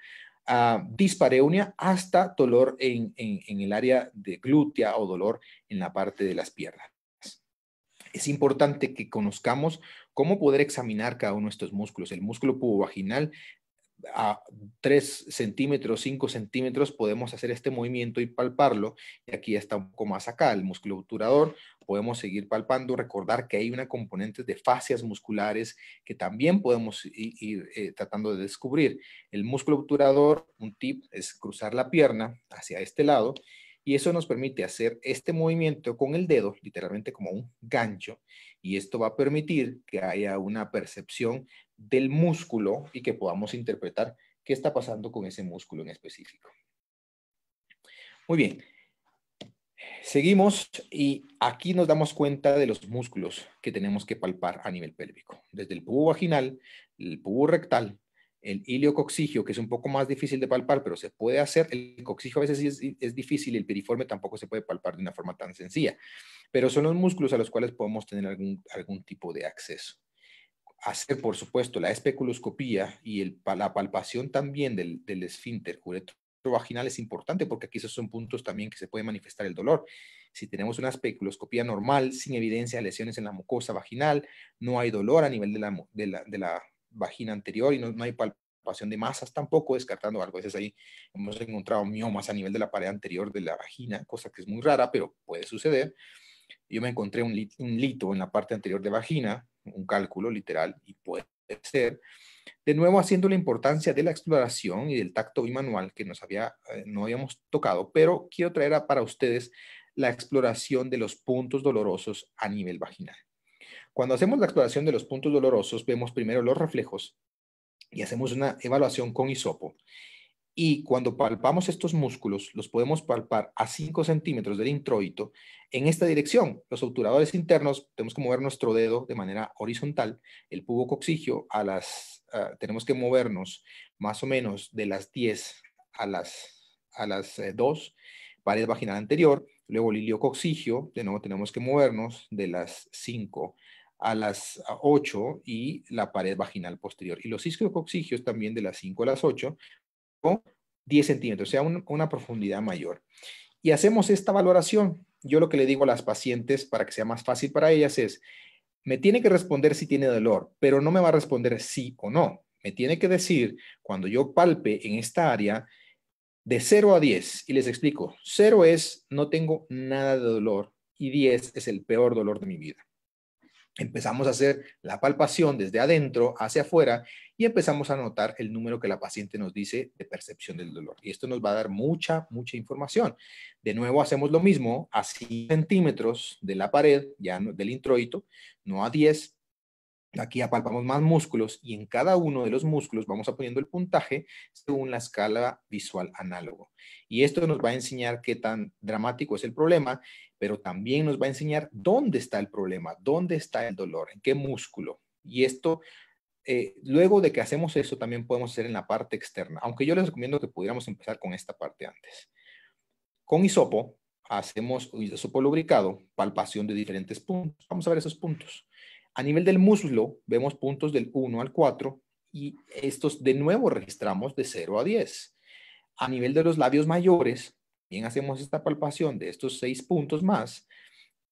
dispareunia hasta dolor en el área de glútea o dolor en la parte de las piernas. Es importante que conozcamos cómo poder examinar cada uno de estos músculos. El músculo pubovaginal, a 3 centímetros, 5 centímetros, podemos hacer este movimiento y palparlo. Y aquí está un poco más acá, el músculo obturador. Podemos seguir palpando, recordar que hay una componente de fascias musculares que también podemos ir tratando de descubrir. El músculo obturador, un tip es cruzar la pierna hacia este lado y eso nos permite hacer este movimiento con el dedo, literalmente como un gancho, y esto va a permitir que haya una percepción del músculo y que podamos interpretar qué está pasando con ese músculo en específico. Muy bien. Seguimos y aquí nos damos cuenta de los músculos que tenemos que palpar a nivel pélvico. Desde el pubo vaginal, el pubo rectal, el iliococcigio, que es un poco más difícil de palpar, pero se puede hacer. El coccigio a veces es difícil y el piriforme tampoco se puede palpar de una forma tan sencilla. Pero son los músculos a los cuales podemos tener algún tipo de acceso. Hacer, por supuesto, la especuloscopía y la palpación también del esfínter uretrovaginal es importante porque aquí esos son puntos también que se puede manifestar el dolor. Si tenemos una especuloscopía normal, sin evidencia de lesiones en la mucosa vaginal, no hay dolor a nivel de la vagina anterior y no hay palpación de masas tampoco, descartando algo. A veces ahí hemos encontrado miomas a nivel de la pared anterior de la vagina, cosa que es muy rara, pero puede suceder. Yo me encontré un lito en la parte anterior de vagina, un cálculo literal, y puede ser. De nuevo, haciendo la importancia de la exploración y del tacto bimanual que no habíamos tocado, pero quiero traer para ustedes la exploración de los puntos dolorosos a nivel vaginal. Cuando hacemos la exploración de los puntos dolorosos, vemos primero los reflejos y hacemos una evaluación con hisopo. Y cuando palpamos estos músculos, los podemos palpar a 5 centímetros del introito en esta dirección. Los obturadores internos, tenemos que mover nuestro dedo de manera horizontal. El pubo coccigio, tenemos que movernos más o menos de las 10 a las 2, pared vaginal anterior. Luego el iliococcigio, de nuevo tenemos que movernos de las 5 a las 8 y la pared vaginal posterior. Y los isquiococcigios también de las 5 a las 8. 10 centímetros, o sea, una profundidad mayor. Y hacemos esta valoración. Yo lo que le digo a las pacientes para que sea más fácil para ellas es, me tiene que responder si tiene dolor, pero no me va a responder sí o no. Me tiene que decir, cuando yo palpe en esta área, de 0 a 10, y les explico, 0 es no tengo nada de dolor y 10 es el peor dolor de mi vida. Empezamos a hacer la palpación desde adentro hacia afuera y empezamos a notar el número que la paciente nos dice de percepción del dolor. Y esto nos va a dar mucha información. De nuevo hacemos lo mismo a 5 centímetros de la pared, ya del introito, no a 10. Aquí apalpamos más músculos y en cada uno de los músculos vamos poniendo el puntaje según la escala visual análogo. Y esto nos va a enseñar qué tan dramático es el problema, pero también nos va a enseñar dónde está el problema, dónde está el dolor, en qué músculo. Y esto, luego de que hacemos eso, también podemos hacer en la parte externa, aunque yo les recomiendo que pudiéramos empezar con esta parte antes. Con hisopo, hacemos hisopo lubricado, palpación de diferentes puntos. Vamos a ver esos puntos. A nivel del muslo, vemos puntos del 1 al 4 y estos de nuevo registramos de 0 a 10. A nivel de los labios mayores, bien hacemos esta palpación de estos 6 puntos más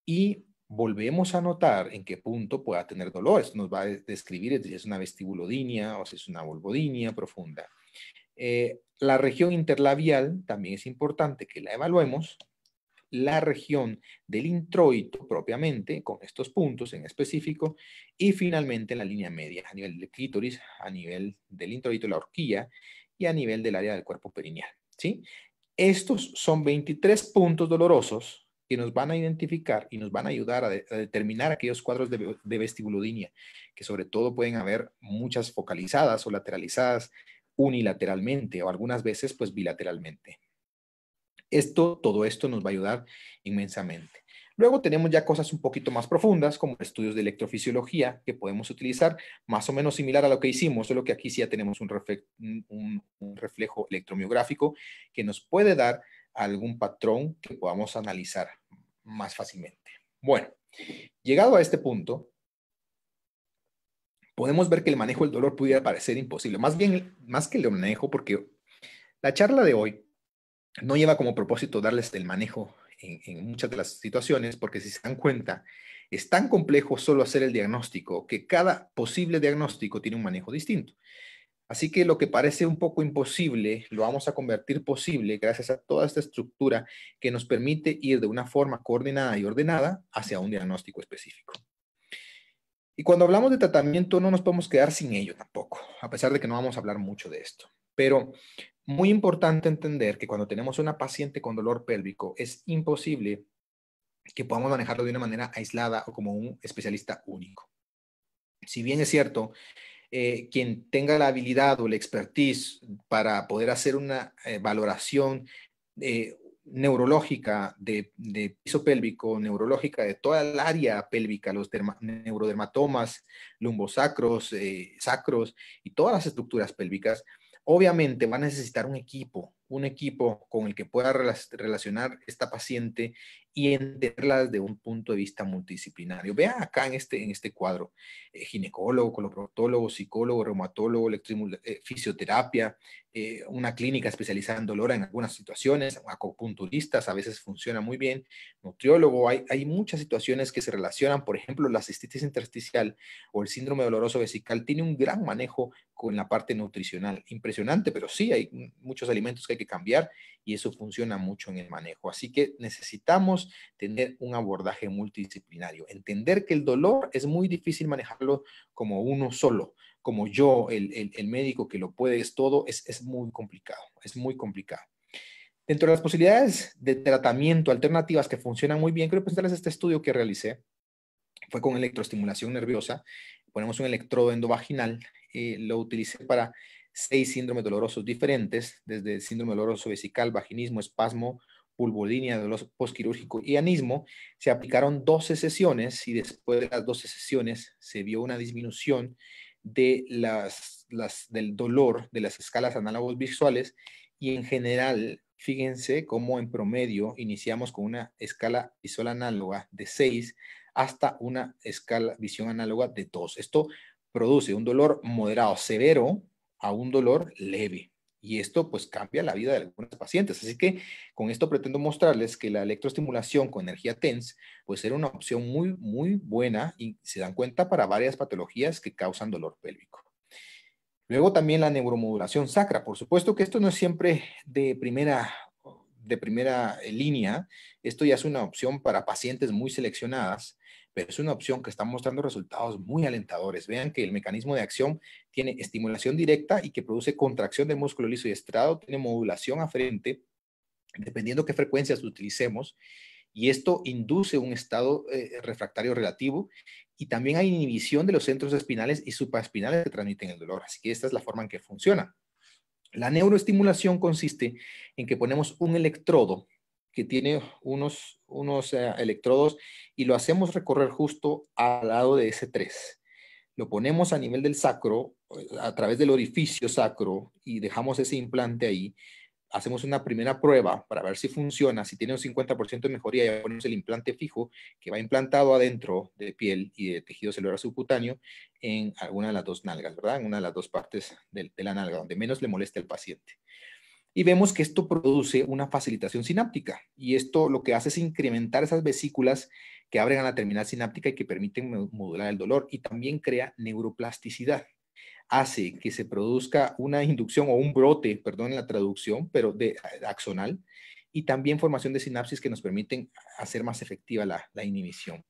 y volvemos a notar en qué punto pueda tener dolor. Esto nos va a describir si es una vestibulodinia o si es una vulvodinia profunda. La región interlabial también es importante que la evaluemos. La región del introito propiamente, con estos puntos en específico, y finalmente la línea media, a nivel del clítoris, a nivel del introito, la horquilla, y a nivel del área del cuerpo perineal, ¿sí? Estos son 23 puntos dolorosos que nos van a identificar y nos van a ayudar a determinar aquellos cuadros de vestibulodinia, que sobre todo pueden haber muchas focalizadas o lateralizadas unilateralmente o algunas veces pues bilateralmente. Todo esto nos va a ayudar inmensamente. Luego tenemos ya cosas un poquito más profundas, como estudios de electrofisiología, que podemos utilizar más o menos similar a lo que hicimos, solo que aquí sí ya tenemos un reflejo electromiográfico que nos puede dar algún patrón que podamos analizar más fácilmente. Bueno, llegado a este punto, podemos ver que el manejo del dolor pudiera parecer imposible. Más bien, más que el manejo, porque la charla de hoy no lleva como propósito darles el manejo en muchas de las situaciones, porque si se dan cuenta, es tan complejo solo hacer el diagnóstico que cada posible diagnóstico tiene un manejo distinto. Así que lo que parece un poco imposible, lo vamos a convertir posible gracias a toda esta estructura que nos permite ir de una forma coordinada y ordenada hacia un diagnóstico específico. Y cuando hablamos de tratamiento, no nos podemos quedar sin ello tampoco, a pesar de que no vamos a hablar mucho de esto. Pero muy importante entender que cuando tenemos una paciente con dolor pélvico, es imposible que podamos manejarlo de una manera aislada o como un especialista único. Si bien es cierto, quien tenga la habilidad o la expertise para poder hacer una valoración neurológica de piso pélvico, neurológica de toda el área pélvica, los neurodermatomas, lumbosacros, sacros y todas las estructuras pélvicas, obviamente va a necesitar un equipo con el que pueda relacionar esta paciente y entenderla desde un punto de vista multidisciplinario. Vea acá en este cuadro, ginecólogo, coloproctólogo, psicólogo, reumatólogo, fisioterapia, una clínica especializada en dolor en algunas situaciones, acupunturistas, a veces funciona muy bien, nutriólogo, hay muchas situaciones que se relacionan, por ejemplo, la cistitis intersticial o el síndrome doloroso vesical tiene un gran manejo con la parte nutricional, impresionante, pero sí hay muchos alimentos que hay que cambiar y eso funciona mucho en el manejo. Así que necesitamos tener un abordaje multidisciplinario, entender que el dolor es muy difícil manejarlo como uno solo, como yo, el médico que lo puede es todo, es muy complicado, es muy complicado. Dentro de las posibilidades de tratamiento alternativas que funcionan muy bien, quiero presentarles este estudio que realicé, fue con electroestimulación nerviosa, ponemos un electrodo endovaginal, lo utilicé para 6 síndromes dolorosos diferentes, desde síndrome doloroso vesical, vaginismo, espasmo, pulvodinia, dolor postquirúrgico y anismo. Se aplicaron 12 sesiones y después de las 12 sesiones se vio una disminución de del dolor de las escalas análogos visuales y en general, fíjense cómo en promedio iniciamos con una escala visual análoga de 6 hasta una escala visión análoga de 2. Esto produce un dolor moderado severo a un dolor leve. Y esto pues cambia la vida de algunos pacientes. Así que con esto pretendo mostrarles que la electroestimulación con energía TENS puede ser una opción muy, muy buena y se dan cuenta para varias patologías que causan dolor pélvico. Luego también la neuromodulación sacra. Por supuesto que esto no es siempre de primera línea. Esto ya es una opción para pacientes muy seleccionadas, pero es una opción que está mostrando resultados muy alentadores. Vean que el mecanismo de acción tiene estimulación directa y que produce contracción del músculo liso y estriado, tiene modulación aferente, dependiendo qué frecuencias utilicemos, y esto induce un estado refractario relativo y también hay inhibición de los centros espinales y supraespinales que transmiten el dolor. Así que esta es la forma en que funciona. La neuroestimulación consiste en que ponemos un electrodo que tiene unos electrodos y lo hacemos recorrer justo al lado de ese 3. Lo ponemos a nivel del sacro, a través del orificio sacro y dejamos ese implante ahí. Hacemos una primera prueba para ver si funciona. Si tiene un 50% de mejoría, ya ponemos el implante fijo que va implantado adentro de piel y de tejido celular subcutáneo en alguna de las dos nalgas, ¿verdad? En una de las dos partes de la nalga, donde menos le moleste al paciente. Y vemos que esto produce una facilitación sináptica. Y esto lo que hace es incrementar esas vesículas que abren a la terminal sináptica y que permiten modular el dolor. Y también crea neuroplasticidad. Hace que se produzca una inducción o un brote, perdón la traducción, pero de axonal. Y también formación de sinapsis que nos permiten hacer más efectiva la inhibición.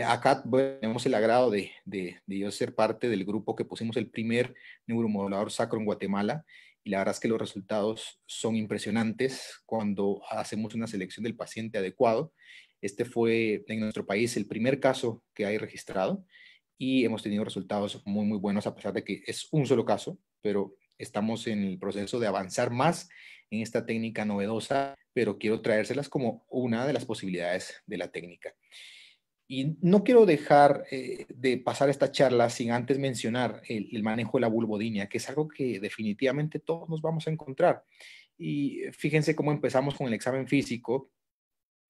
Acá bueno, tenemos el agrado de yo ser parte del grupo que pusimos el primer neuromodulador sacro en Guatemala, y la verdad es que los resultados son impresionantes cuando hacemos una selección del paciente adecuado. Este fue en nuestro país el primer caso que hay registrado y hemos tenido resultados muy, muy buenos, a pesar de que es un solo caso, pero estamos en el proceso de avanzar más en esta técnica novedosa, pero quiero traérselas como una de las posibilidades de la técnica. Y no quiero dejar de pasar esta charla sin antes mencionar el manejo de la vulvodinia, que es algo que definitivamente todos nos vamos a encontrar. Y fíjense cómo empezamos con el examen físico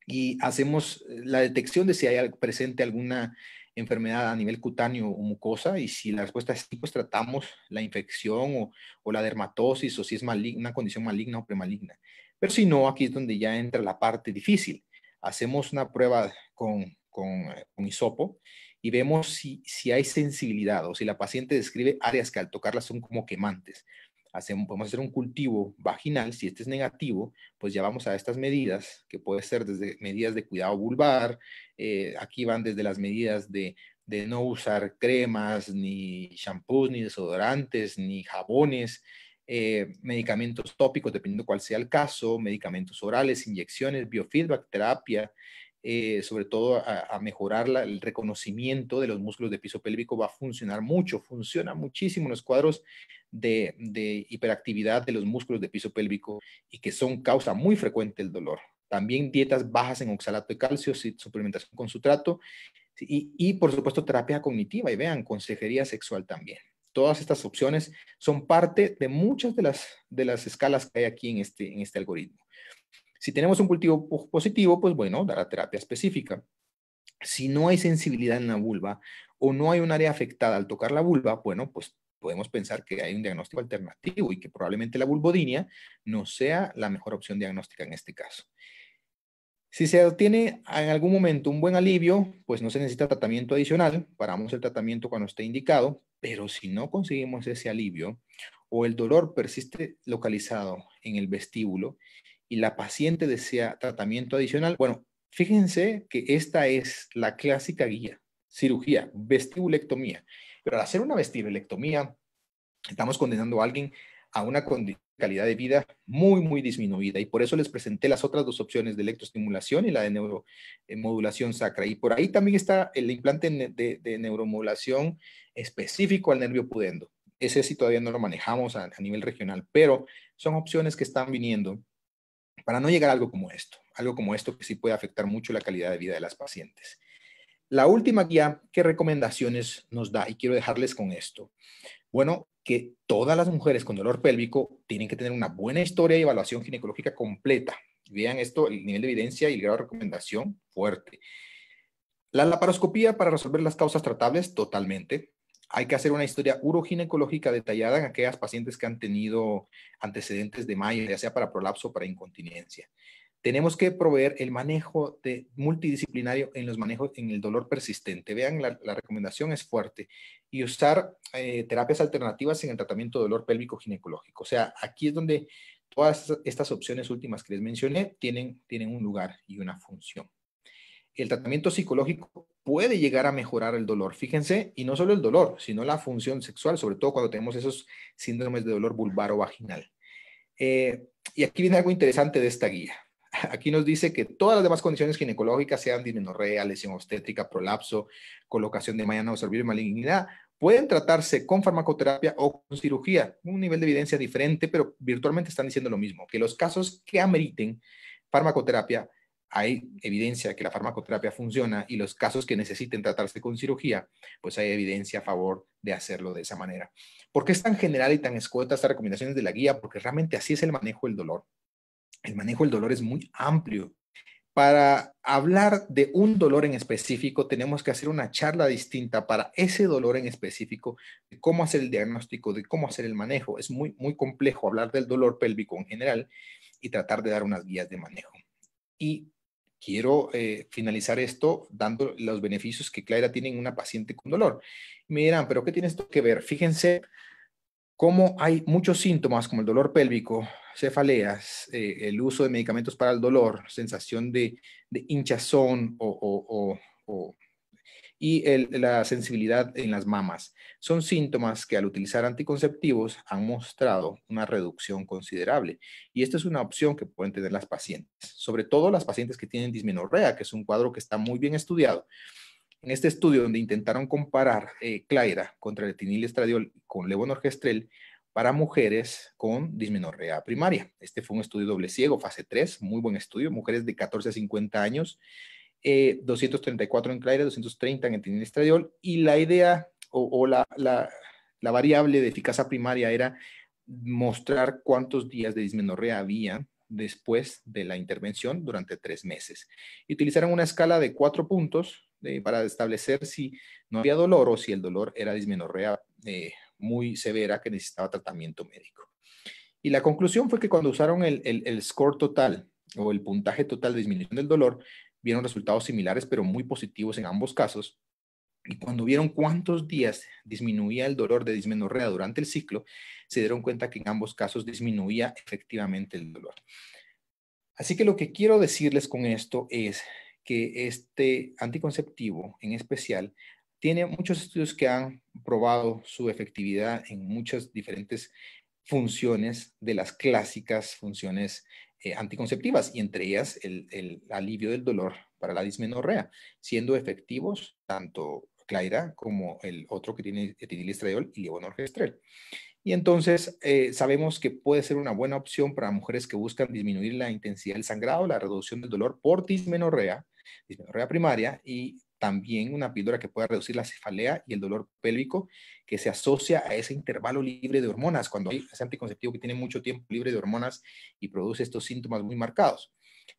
y hacemos la detección de si hay presente alguna enfermedad a nivel cutáneo o mucosa, y si la respuesta es sí, pues tratamos la infección o la dermatosis, o si es maligna, una condición maligna o premaligna. Pero si no, aquí es donde ya entra la parte difícil. Hacemos una prueba con hisopo y vemos si hay sensibilidad o si la paciente describe áreas que al tocarlas son como quemantes. Podemos hacer un cultivo vaginal. Si este es negativo, pues ya vamos a estas medidas, que puede ser desde medidas de cuidado vulvar, aquí van desde las medidas de no usar cremas, ni shampoos, ni desodorantes, ni jabones, medicamentos tópicos, dependiendo cuál sea el caso, medicamentos orales, inyecciones, biofeedback, terapia, sobre todo a mejorar el reconocimiento de los músculos de piso pélvico. Va a funcionar mucho, funciona muchísimo en los cuadros de hiperactividad de los músculos de piso pélvico y que son causa muy frecuente el dolor. También dietas bajas en oxalato de calcio, suplementación con sustrato y por supuesto terapia cognitiva, y vean, consejería sexual también. Todas estas opciones son parte de muchas de las escalas que hay aquí en este algoritmo. Si tenemos un cultivo positivo, pues bueno, dar la terapia específica. Si no hay sensibilidad en la vulva o no hay un área afectada al tocar la vulva, bueno, pues podemos pensar que hay un diagnóstico alternativo y que probablemente la vulvodinia no sea la mejor opción diagnóstica en este caso. Si se obtiene en algún momento un buen alivio, pues no se necesita tratamiento adicional. Paramos el tratamiento cuando esté indicado, pero si no conseguimos ese alivio o el dolor persiste localizado en el vestíbulo y la paciente desea tratamiento adicional, bueno, fíjense que esta es la clásica guía: cirugía, vestibulectomía. Pero al hacer una vestibulectomía, estamos condenando a alguien a una calidad de vida muy, muy disminuida. Y por eso les presenté las otras dos opciones de electroestimulación y la de neuromodulación sacra. Y por ahí también está el implante de neuromodulación específico al nervio pudendo. Ese sí todavía no lo manejamos a nivel regional, pero son opciones que están viniendo para no llegar a algo como esto que sí puede afectar mucho la calidad de vida de las pacientes. La última guía, ¿qué recomendaciones nos da? Y quiero dejarles con esto. Bueno, que todas las mujeres con dolor pélvico tienen que tener una buena historia y evaluación ginecológica completa. Vean esto, el nivel de evidencia y el grado de recomendación fuerte. La laparoscopía para resolver las causas tratables, totalmente. Hay que hacer una historia uroginecológica detallada en aquellas pacientes que han tenido antecedentes de MAIA, ya sea para prolapso o para incontinencia. Tenemos que proveer el manejo multidisciplinario en los manejos en el dolor persistente. Vean, la recomendación es fuerte. Y usar terapias alternativas en el tratamiento de dolor pélvico ginecológico. O sea, aquí es donde todas estas opciones últimas que les mencioné tienen un lugar y una función. El tratamiento psicológico puede llegar a mejorar el dolor, fíjense, y no solo el dolor, sino la función sexual, sobre todo cuando tenemos esos síndromes de dolor vulvar o vaginal. Y aquí viene algo interesante de esta guía. Aquí nos dice que todas las demás condiciones ginecológicas, sean dismenorrea, lesión obstétrica, prolapso, colocación de malla no absorbible, malignidad, pueden tratarse con farmacoterapia o con cirugía. Un nivel de evidencia diferente, pero virtualmente están diciendo lo mismo, que los casos que ameriten farmacoterapia, hay evidencia que la farmacoterapia funciona, y los casos que necesiten tratarse con cirugía, pues hay evidencia a favor de hacerlo de esa manera. ¿Por qué es tan general y tan escueta estas recomendaciones de la guía? Porque realmente así es el manejo del dolor. El manejo del dolor es muy amplio. Para hablar de un dolor en específico, tenemos que hacer una charla distinta para ese dolor en específico, de cómo hacer el diagnóstico, de cómo hacer el manejo. Es muy, muy complejo hablar del dolor pélvico en general y tratar de dar unas guías de manejo. Y quiero finalizar esto dando los beneficios que Clara tiene en una paciente con dolor. Me dirán, ¿pero qué tiene esto que ver? Fíjense cómo hay muchos síntomas como el dolor pélvico, cefaleas, el uso de medicamentos para el dolor, sensación de hinchazón y la sensibilidad en las mamas. Son síntomas que al utilizar anticonceptivos han mostrado una reducción considerable. Y esta es una opción que pueden tener las pacientes, sobre todo las pacientes que tienen dismenorrea, que es un cuadro que está muy bien estudiado. En este estudio donde intentaron comparar Claira contra el etinilestradiol con levonorgestrel para mujeres con dismenorrea primaria. Este fue un estudio doble ciego, fase 3, muy buen estudio, mujeres de 14 a 50 años, 234 en Claira, 230 en etinilestradiol, y la idea o la variable de eficacia primaria era mostrar cuántos días de dismenorrea había después de la intervención durante 3 meses. Y utilizaron una escala de 4 puntos para establecer si no había dolor o si el dolor era dismenorrea muy severa que necesitaba tratamiento médico. Y la conclusión fue que cuando usaron el score total o el puntaje total de disminución del dolor, vieron resultados similares pero muy positivos en ambos casos. Y cuando vieron cuántos días disminuía el dolor de dismenorrea durante el ciclo, se dieron cuenta que en ambos casos disminuía efectivamente el dolor. Así que lo que quiero decirles con esto es que este anticonceptivo en especial tiene muchos estudios que han probado su efectividad en muchas diferentes funciones de las clásicas funciones anticonceptivas, y entre ellas el alivio del dolor para la dismenorrea, siendo efectivos tanto Claira como el otro que tiene etinilestradiol y levonorgestrel. Y entonces sabemos que puede ser una buena opción para mujeres que buscan disminuir la intensidad del sangrado, la reducción del dolor por dismenorrea, dismenorrea primaria, y también una píldora que pueda reducir la cefalea y el dolor pélvico que se asocia a ese intervalo libre de hormonas, cuando hay ese anticonceptivo que tiene mucho tiempo libre de hormonas y produce estos síntomas muy marcados,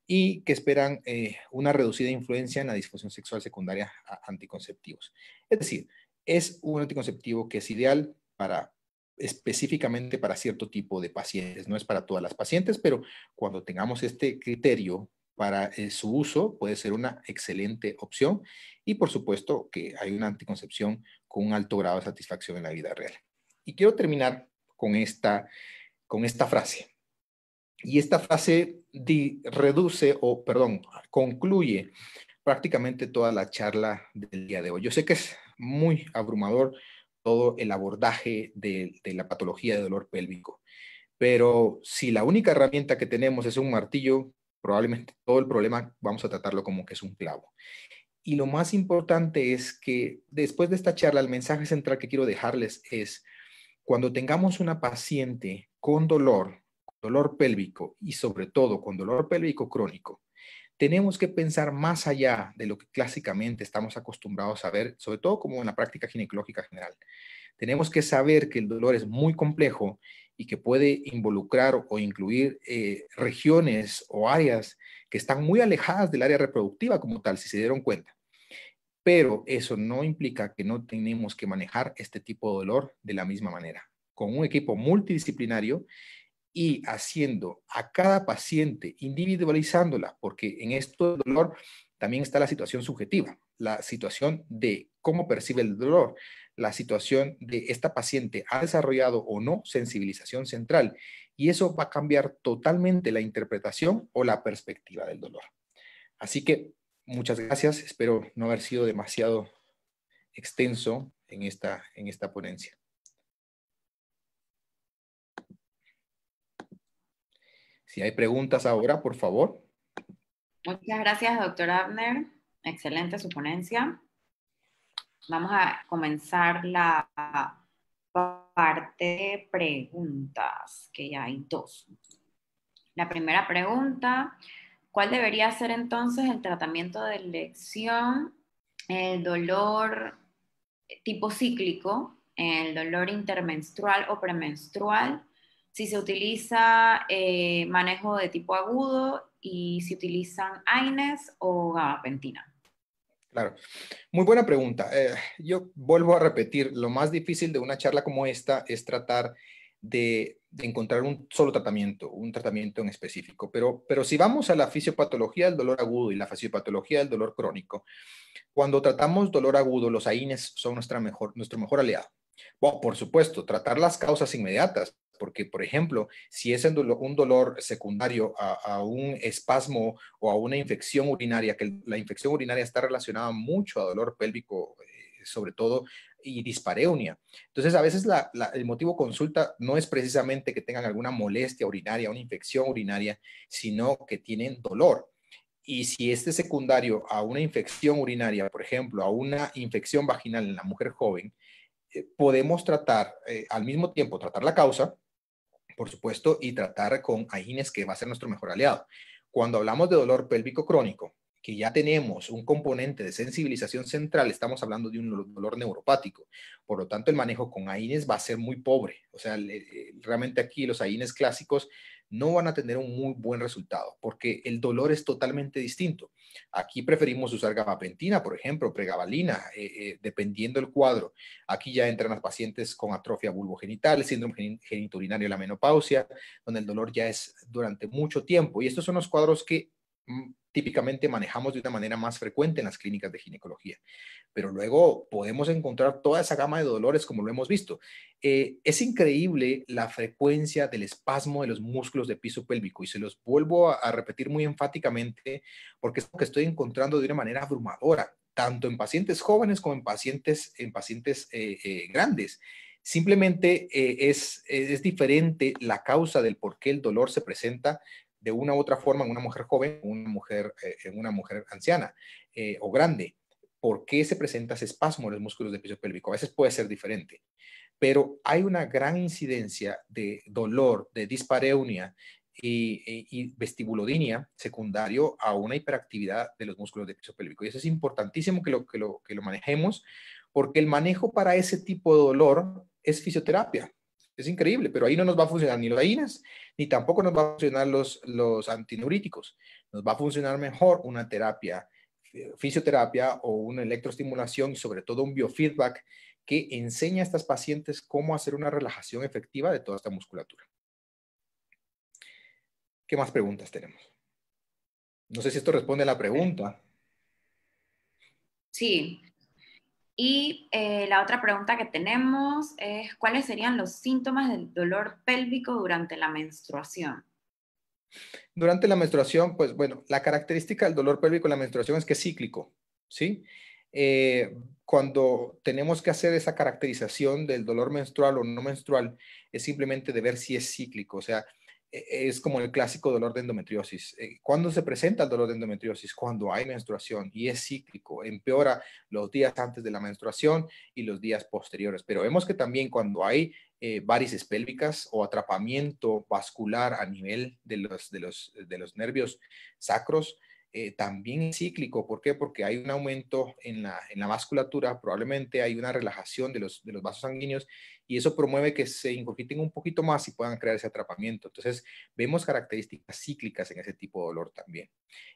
y que esperan una reducida influencia en la disfunción sexual secundaria a anticonceptivos. Es decir, es un anticonceptivo que es ideal para específicamente para cierto tipo de pacientes, no es para todas las pacientes, pero cuando tengamos este criterio para su uso puede ser una excelente opción, y por supuesto que hay una anticoncepción con un alto grado de satisfacción en la vida real. Y quiero terminar con esta frase. Y esta frase reduce, o perdón, concluye prácticamente toda la charla del día de hoy. Yo sé que es muy abrumador todo el abordaje de la patología de dolor pélvico, pero si la única herramienta que tenemos es un martillo, probablemente todo el problema vamos a tratarlo como que es un clavo. Y lo más importante es que después de esta charla, el mensaje central que quiero dejarles es: cuando tengamos una paciente con dolor pélvico y sobre todo con dolor pélvico crónico, tenemos que pensar más allá de lo que clásicamente estamos acostumbrados a ver, sobre todo como en la práctica ginecológica general. Tenemos que saber que el dolor es muy complejo y que puede involucrar o incluir regiones o áreas que están muy alejadas del área reproductiva como tal, si se dieron cuenta. Pero eso no implica que no tenemos que manejar este tipo de dolor de la misma manera, con un equipo multidisciplinario y haciendo a cada paciente, individualizándola, porque en esto del dolor también está la situación subjetiva, la situación de cómo percibe el dolor, la situación de esta paciente ha desarrollado o no sensibilización central, y eso va a cambiar totalmente la interpretación o la perspectiva del dolor. Así que muchas gracias, espero no haber sido demasiado extenso en esta ponencia. Si hay preguntas ahora, por favor. Muchas gracias, doctor Abner. Excelente su ponencia. Vamos a comenzar la parte de preguntas, que ya hay dos. La primera pregunta: ¿cuál debería ser entonces el tratamiento de elección? El dolor tipo cíclico, el dolor intermenstrual o premenstrual, si se utiliza manejo de tipo agudo y si utilizan AINES o gabapentina. Claro, muy buena pregunta. Yo vuelvo a repetir, lo más difícil de una charla como esta es tratar de encontrar un solo tratamiento, un tratamiento en específico. Pero si vamos a la fisiopatología del dolor agudo y la fisiopatología del dolor crónico, cuando tratamos dolor agudo, los AINES son nuestro mejor aliado. Bueno, por supuesto, tratar las causas inmediatas, porque, por ejemplo, si es un dolor secundario a un espasmo o a una infección urinaria, que la infección urinaria está relacionada mucho a dolor pélvico, sobre todo, y dispareunia. Entonces, a veces el motivo de consulta no es precisamente que tengan alguna molestia urinaria, una infección urinaria, sino que tienen dolor. Y si este es secundario a una infección urinaria, por ejemplo, a una infección vaginal en la mujer joven, podemos tratar al mismo tiempo, tratar la causa, por supuesto, y tratar con AINES, que va a ser nuestro mejor aliado. Cuando hablamos de dolor pélvico crónico, que ya tenemos un componente de sensibilización central, estamos hablando de un dolor neuropático. Por lo tanto, el manejo con AINES va a ser muy pobre. O sea, realmente aquí los AINES clásicos no van a tener un muy buen resultado porque el dolor es totalmente distinto. Aquí preferimos usar gabapentina, por ejemplo, pregabalina, dependiendo del cuadro. Aquí ya entran las pacientes con atrofia vulvogenital, síndrome genitourinario de la menopausia, donde el dolor ya es durante mucho tiempo. Y estos son los cuadros que típicamente manejamos de una manera más frecuente en las clínicas de ginecología. Pero luego podemos encontrar toda esa gama de dolores como lo hemos visto. Es increíble la frecuencia del espasmo de los músculos de piso pélvico y se los vuelvo a repetir muy enfáticamente porque es lo que estoy encontrando de una manera abrumadora, tanto en pacientes jóvenes como en pacientes grandes. Simplemente es diferente la causa del por qué el dolor se presenta de una u otra forma en una mujer joven, en una mujer anciana o grande. ¿Por qué se presenta ese espasmo en los músculos del piso pélvico? A veces puede ser diferente, pero hay una gran incidencia de dolor, de dispareunia y vestibulodinia secundario a una hiperactividad de los músculos del piso pélvico. Y eso es importantísimo que lo manejemos, porque el manejo para ese tipo de dolor es fisioterapia. Es increíble, pero ahí no nos va a funcionar ni los AINES, ni tampoco nos va a funcionar los antineuríticos. Nos va a funcionar mejor una terapia, fisioterapia o una electroestimulación y sobre todo un biofeedback que enseña a estas pacientes cómo hacer una relajación efectiva de toda esta musculatura. ¿Qué más preguntas tenemos? No sé si esto responde a la pregunta. Sí. Y la otra pregunta que tenemos es, ¿cuáles serían los síntomas del dolor pélvico durante la menstruación? Durante la menstruación, pues bueno, la característica del dolor pélvico en la menstruación es que es cíclico, ¿sí? Cuando tenemos que hacer esa caracterización del dolor menstrual o no menstrual, es simplemente de ver si es cíclico, o sea, es como el clásico dolor de endometriosis. ¿Cuándo se presenta el dolor de endometriosis? Cuando hay menstruación y es cíclico, empeora los días antes de la menstruación y los días posteriores. Pero vemos que también cuando hay varices pélvicas o atrapamiento vascular a nivel de los nervios sacros, también es cíclico. ¿Por qué? Porque hay un aumento en la vasculatura, probablemente hay una relajación de los vasos sanguíneos y eso promueve que se ingurgiten un poquito más y puedan crear ese atrapamiento. Entonces, vemos características cíclicas en ese tipo de dolor también.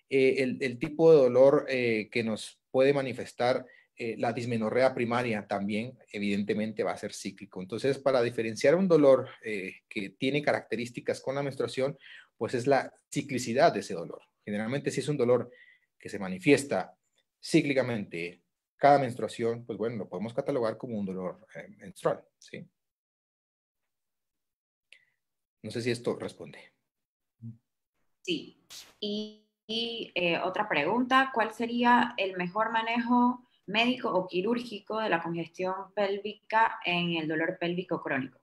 El tipo de dolor que nos puede manifestar la dismenorrea primaria también, evidentemente, va a ser cíclico. Entonces, para diferenciar un dolor que tiene características con la menstruación, pues es la ciclicidad de ese dolor. Generalmente, si es un dolor que se manifiesta cíclicamente cada menstruación, pues bueno, lo podemos catalogar como un dolor menstrual, ¿sí? No sé si esto responde. Sí. Otra pregunta, ¿cuál sería el mejor manejo médico o quirúrgico de la congestión pélvica en el dolor pélvico crónico?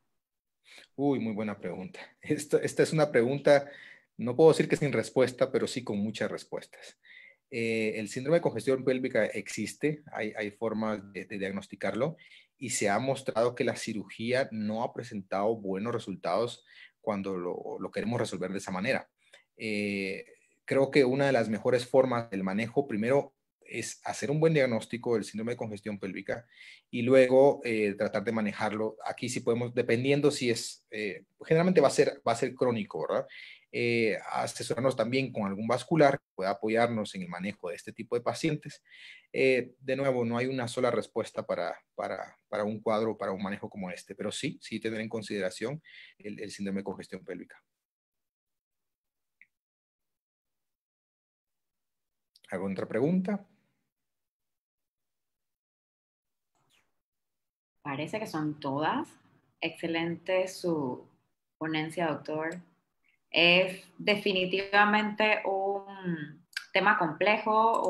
Uy, muy buena pregunta. Esta es una pregunta, no puedo decir que sin respuesta, pero sí con muchas respuestas. El síndrome de congestión pélvica existe, hay formas de diagnosticarlo y se ha mostrado que la cirugía no ha presentado buenos resultados cuando lo queremos resolver de esa manera. Creo que una de las mejores formas del manejo, primero, es hacer un buen diagnóstico del síndrome de congestión pélvica y luego tratar de manejarlo. Aquí sí podemos, dependiendo si es, generalmente va a ser crónico, ¿verdad? Asesorarnos también con algún vascular que pueda apoyarnos en el manejo de este tipo de pacientes. De nuevo, no hay una sola respuesta para un cuadro, para un manejo como este, pero sí tener en consideración el síndrome de congestión pélvica. ¿Alguna otra pregunta? Parece que son todas. Excelente su ponencia, doctor. Es definitivamente un tema complejo,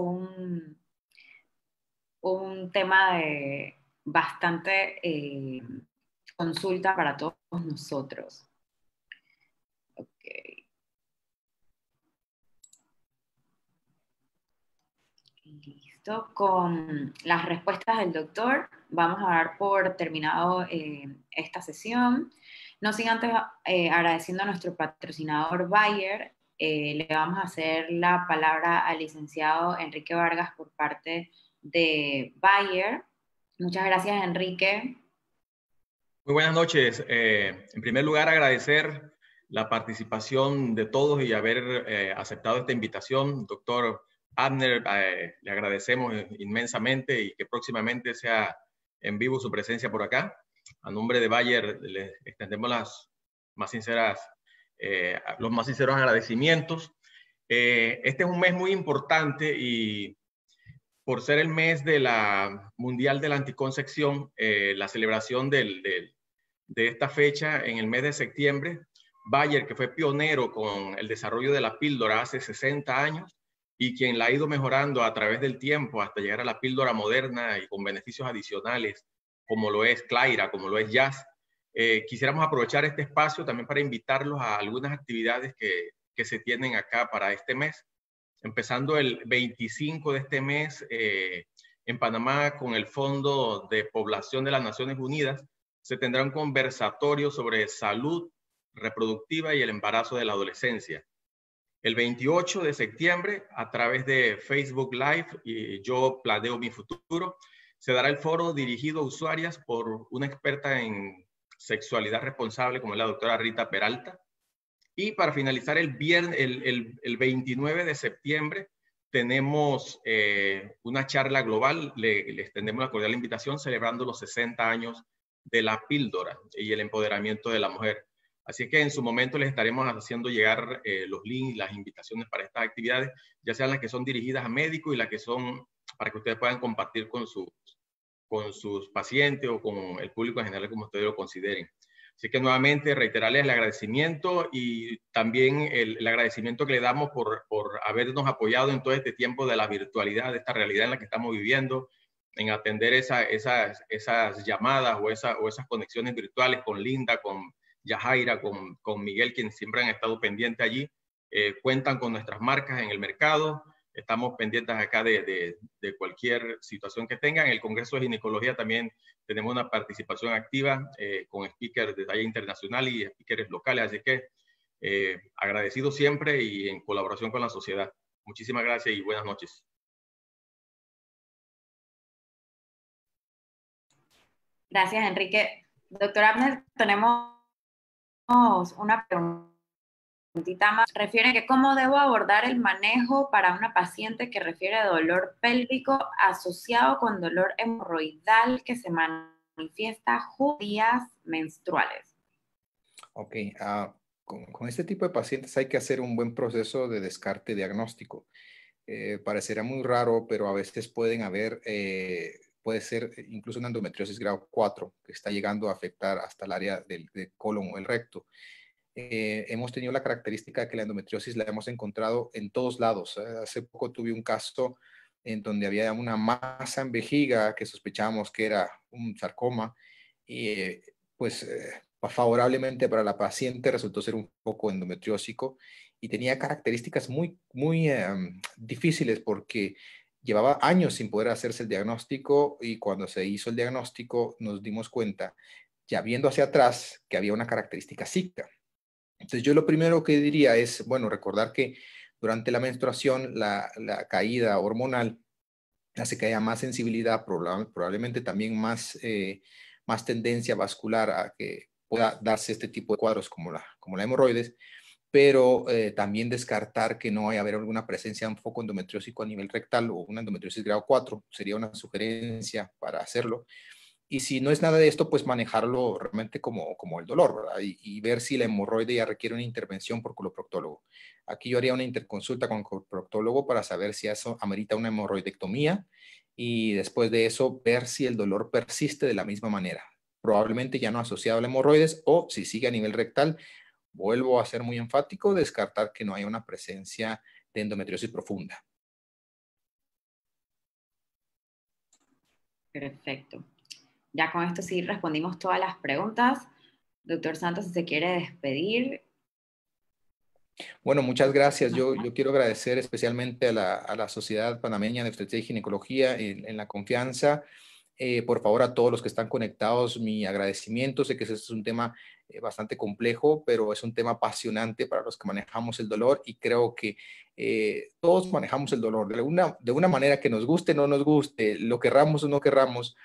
un tema de bastante consulta para todos nosotros. Okay. Listo. Con las respuestas del doctor, vamos a dar por terminado esta sesión. No sin antes agradeciendo a nuestro patrocinador Bayer, le vamos a hacer la palabra al licenciado Enrique Vargas por parte de Bayer. Muchas gracias, Enrique. Muy buenas noches. En primer lugar, agradecer la participación de todos y haber aceptado esta invitación. Doctor Abner, le agradecemos inmensamente y que próximamente sea en vivo su presencia por acá. A nombre de Bayer le extendemos los más sinceros agradecimientos. Este es un mes muy importante y por ser el mes de la Mundial de la Anticoncepción, la celebración de esta fecha en el mes de septiembre, Bayer, que fue pionero con el desarrollo de la píldora hace 60 años y quien la ha ido mejorando a través del tiempo hasta llegar a la píldora moderna y con beneficios adicionales, como lo es Claira, como lo es Jazz. Quisiéramos aprovechar este espacio también para invitarlos a algunas actividades que se tienen acá para este mes. Empezando el 25 de este mes en Panamá con el Fondo de Población de las Naciones Unidas, se tendrá un conversatorio sobre salud reproductiva y el embarazo de la adolescencia. El 28 de septiembre, a través de Facebook Live y Yo Planeo Mi Futuro, se dará el foro dirigido a usuarias por una experta en sexualidad responsable como es la doctora Rita Peralta. Y para finalizar el 29 de septiembre tenemos una charla global, le extendemos la cordial invitación celebrando los 60 años de la píldora y el empoderamiento de la mujer. Así que en su momento les estaremos haciendo llegar los links, las invitaciones para estas actividades, ya sean las que son dirigidas a médicos y las que son para que ustedes puedan compartir con sus pacientes o con el público en general como ustedes lo consideren. Así que nuevamente reiterarles el agradecimiento y también el agradecimiento que le damos por habernos apoyado en todo este tiempo de la virtualidad, de esta realidad en la que estamos viviendo, en atender esas llamadas o esas conexiones virtuales con Linda, con Yajaira, con Miguel, quienes siempre han estado pendientes allí. Cuentan con nuestras marcas en el mercado. Estamos pendientes acá de cualquier situación que tengan. En el Congreso de Ginecología también tenemos una participación activa con speakers de talla internacional y speakers locales. Así que agradecido siempre y en colaboración con la sociedad. Muchísimas gracias y buenas noches. Gracias, Enrique. Doctor Abner, tenemos una preguntita más. Refiere que cómo debo abordar el manejo para una paciente que refiere dolor pélvico asociado con dolor hemorroidal que se manifiesta días menstruales. Ok, con este tipo de pacientes hay que hacer un buen proceso de descarte diagnóstico. Parecerá muy raro, pero a veces pueden haber, puede ser incluso una endometriosis grado 4 que está llegando a afectar hasta el área del colon o el recto. Hemos tenido la característica de que la endometriosis la hemos encontrado en todos lados. Hace poco tuve un caso en donde había una masa en vejiga que sospechábamos que era un sarcoma y pues favorablemente para la paciente resultó ser un poco endometriósico y tenía características muy difíciles porque llevaba años sin poder hacerse el diagnóstico y cuando se hizo el diagnóstico nos dimos cuenta, ya viendo hacia atrás, que había una característica zika. Entonces yo lo primero que diría es, bueno, recordar que durante la menstruación la caída hormonal hace que haya más sensibilidad, probablemente también más tendencia vascular a que pueda darse este tipo de cuadros como la hemorroides, pero también descartar que no vaya a haber alguna presencia de un foco endometriósico a nivel rectal o una endometriosis grado 4, sería una sugerencia para hacerlo. Y si no es nada de esto, pues manejarlo realmente como el dolor, ¿verdad? Y ver si la hemorroide ya requiere una intervención por coloproctólogo. Aquí yo haría una interconsulta con el coloproctólogo para saber si eso amerita una hemorroidectomía y después de eso ver si el dolor persiste de la misma manera. Probablemente ya no asociado a la hemorroides, o si sigue a nivel rectal, vuelvo a ser muy enfático, descartar que no haya una presencia de endometriosis profunda. Perfecto. Ya con esto sí respondimos todas las preguntas. Doctor Santos, si se quiere despedir. Bueno, muchas gracias. Yo quiero agradecer especialmente a la Sociedad Panameña de Obstetricia y Ginecología en la confianza. Por favor, a todos los que están conectados, mi agradecimiento. Sé que este es un tema bastante complejo, pero es un tema apasionante para los que manejamos el dolor, y creo que todos manejamos el dolor de una manera que nos guste o no nos guste, lo querramos o no querramos,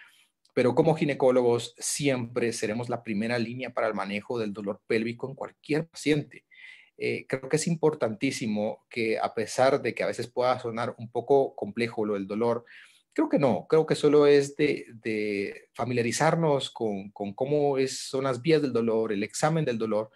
pero como ginecólogos siempre seremos la primera línea para el manejo del dolor pélvico en cualquier paciente. Creo que es importantísimo que, a pesar de que a veces pueda sonar un poco complejo lo del dolor, creo que no, creo que solo es de familiarizarnos con cómo son las vías del dolor, el examen del dolor,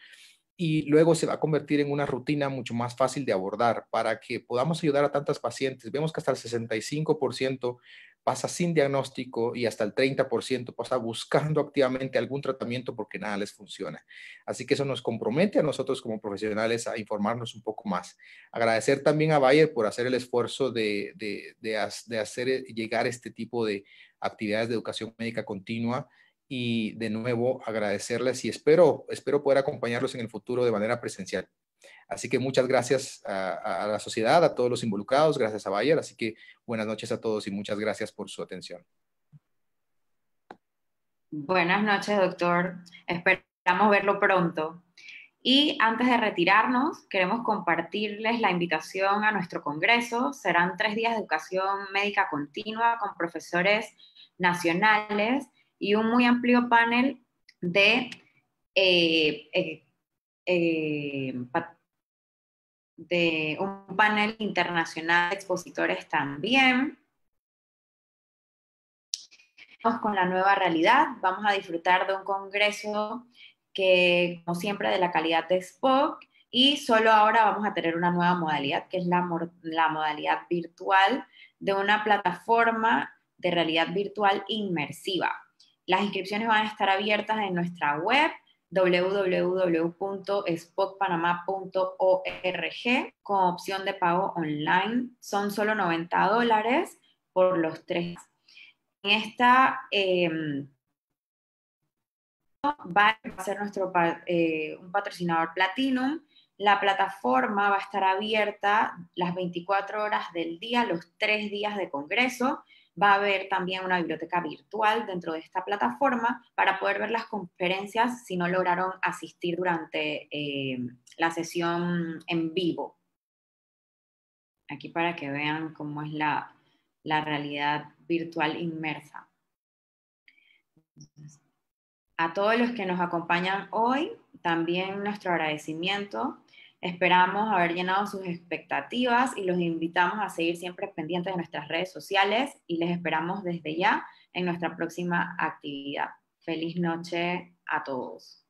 y luego se va a convertir en una rutina mucho más fácil de abordar para que podamos ayudar a tantas pacientes. Vemos que hasta el 65% pasa sin diagnóstico y hasta el 30% pasa buscando activamente algún tratamiento porque nada les funciona. Así que eso nos compromete a nosotros como profesionales a informarnos un poco más. Agradecer también a Bayer por hacer el esfuerzo de hacer llegar este tipo de actividades de educación médica continua, y de nuevo agradecerles, y espero poder acompañarlos en el futuro de manera presencial. Así que muchas gracias a la sociedad, a todos los involucrados, gracias a Bayer. Así que buenas noches a todos y muchas gracias por su atención. Buenas noches, doctor. Esperamos verlo pronto. Y antes de retirarnos, queremos compartirles la invitación a nuestro congreso. Serán 3 días de educación médica continua con profesores nacionales y un muy amplio panel de, un panel internacional de expositores también. Vamos con la nueva realidad. Vamos a disfrutar de un congreso que, como siempre, de la calidad de Spock, y solo ahora vamos a tener una nueva modalidad, que es la modalidad virtual de una plataforma de realidad virtual inmersiva. Las inscripciones van a estar abiertas en nuestra web www.spockpanama.org con opción de pago online. Son solo $90 por los 3. En esta va a ser un patrocinador Platinum. La plataforma va a estar abierta las 24 horas del día, los 3 días de congreso. Va a haber también una biblioteca virtual dentro de esta plataforma para poder ver las conferencias si no lograron asistir durante la sesión en vivo. Aquí para que vean cómo es la realidad virtual inmersa. A todos los que nos acompañan hoy, también nuestro agradecimiento. Esperamos haber llenado sus expectativas y los invitamos a seguir siempre pendientes de nuestras redes sociales, y les esperamos desde ya en nuestra próxima actividad. Feliz noche a todos.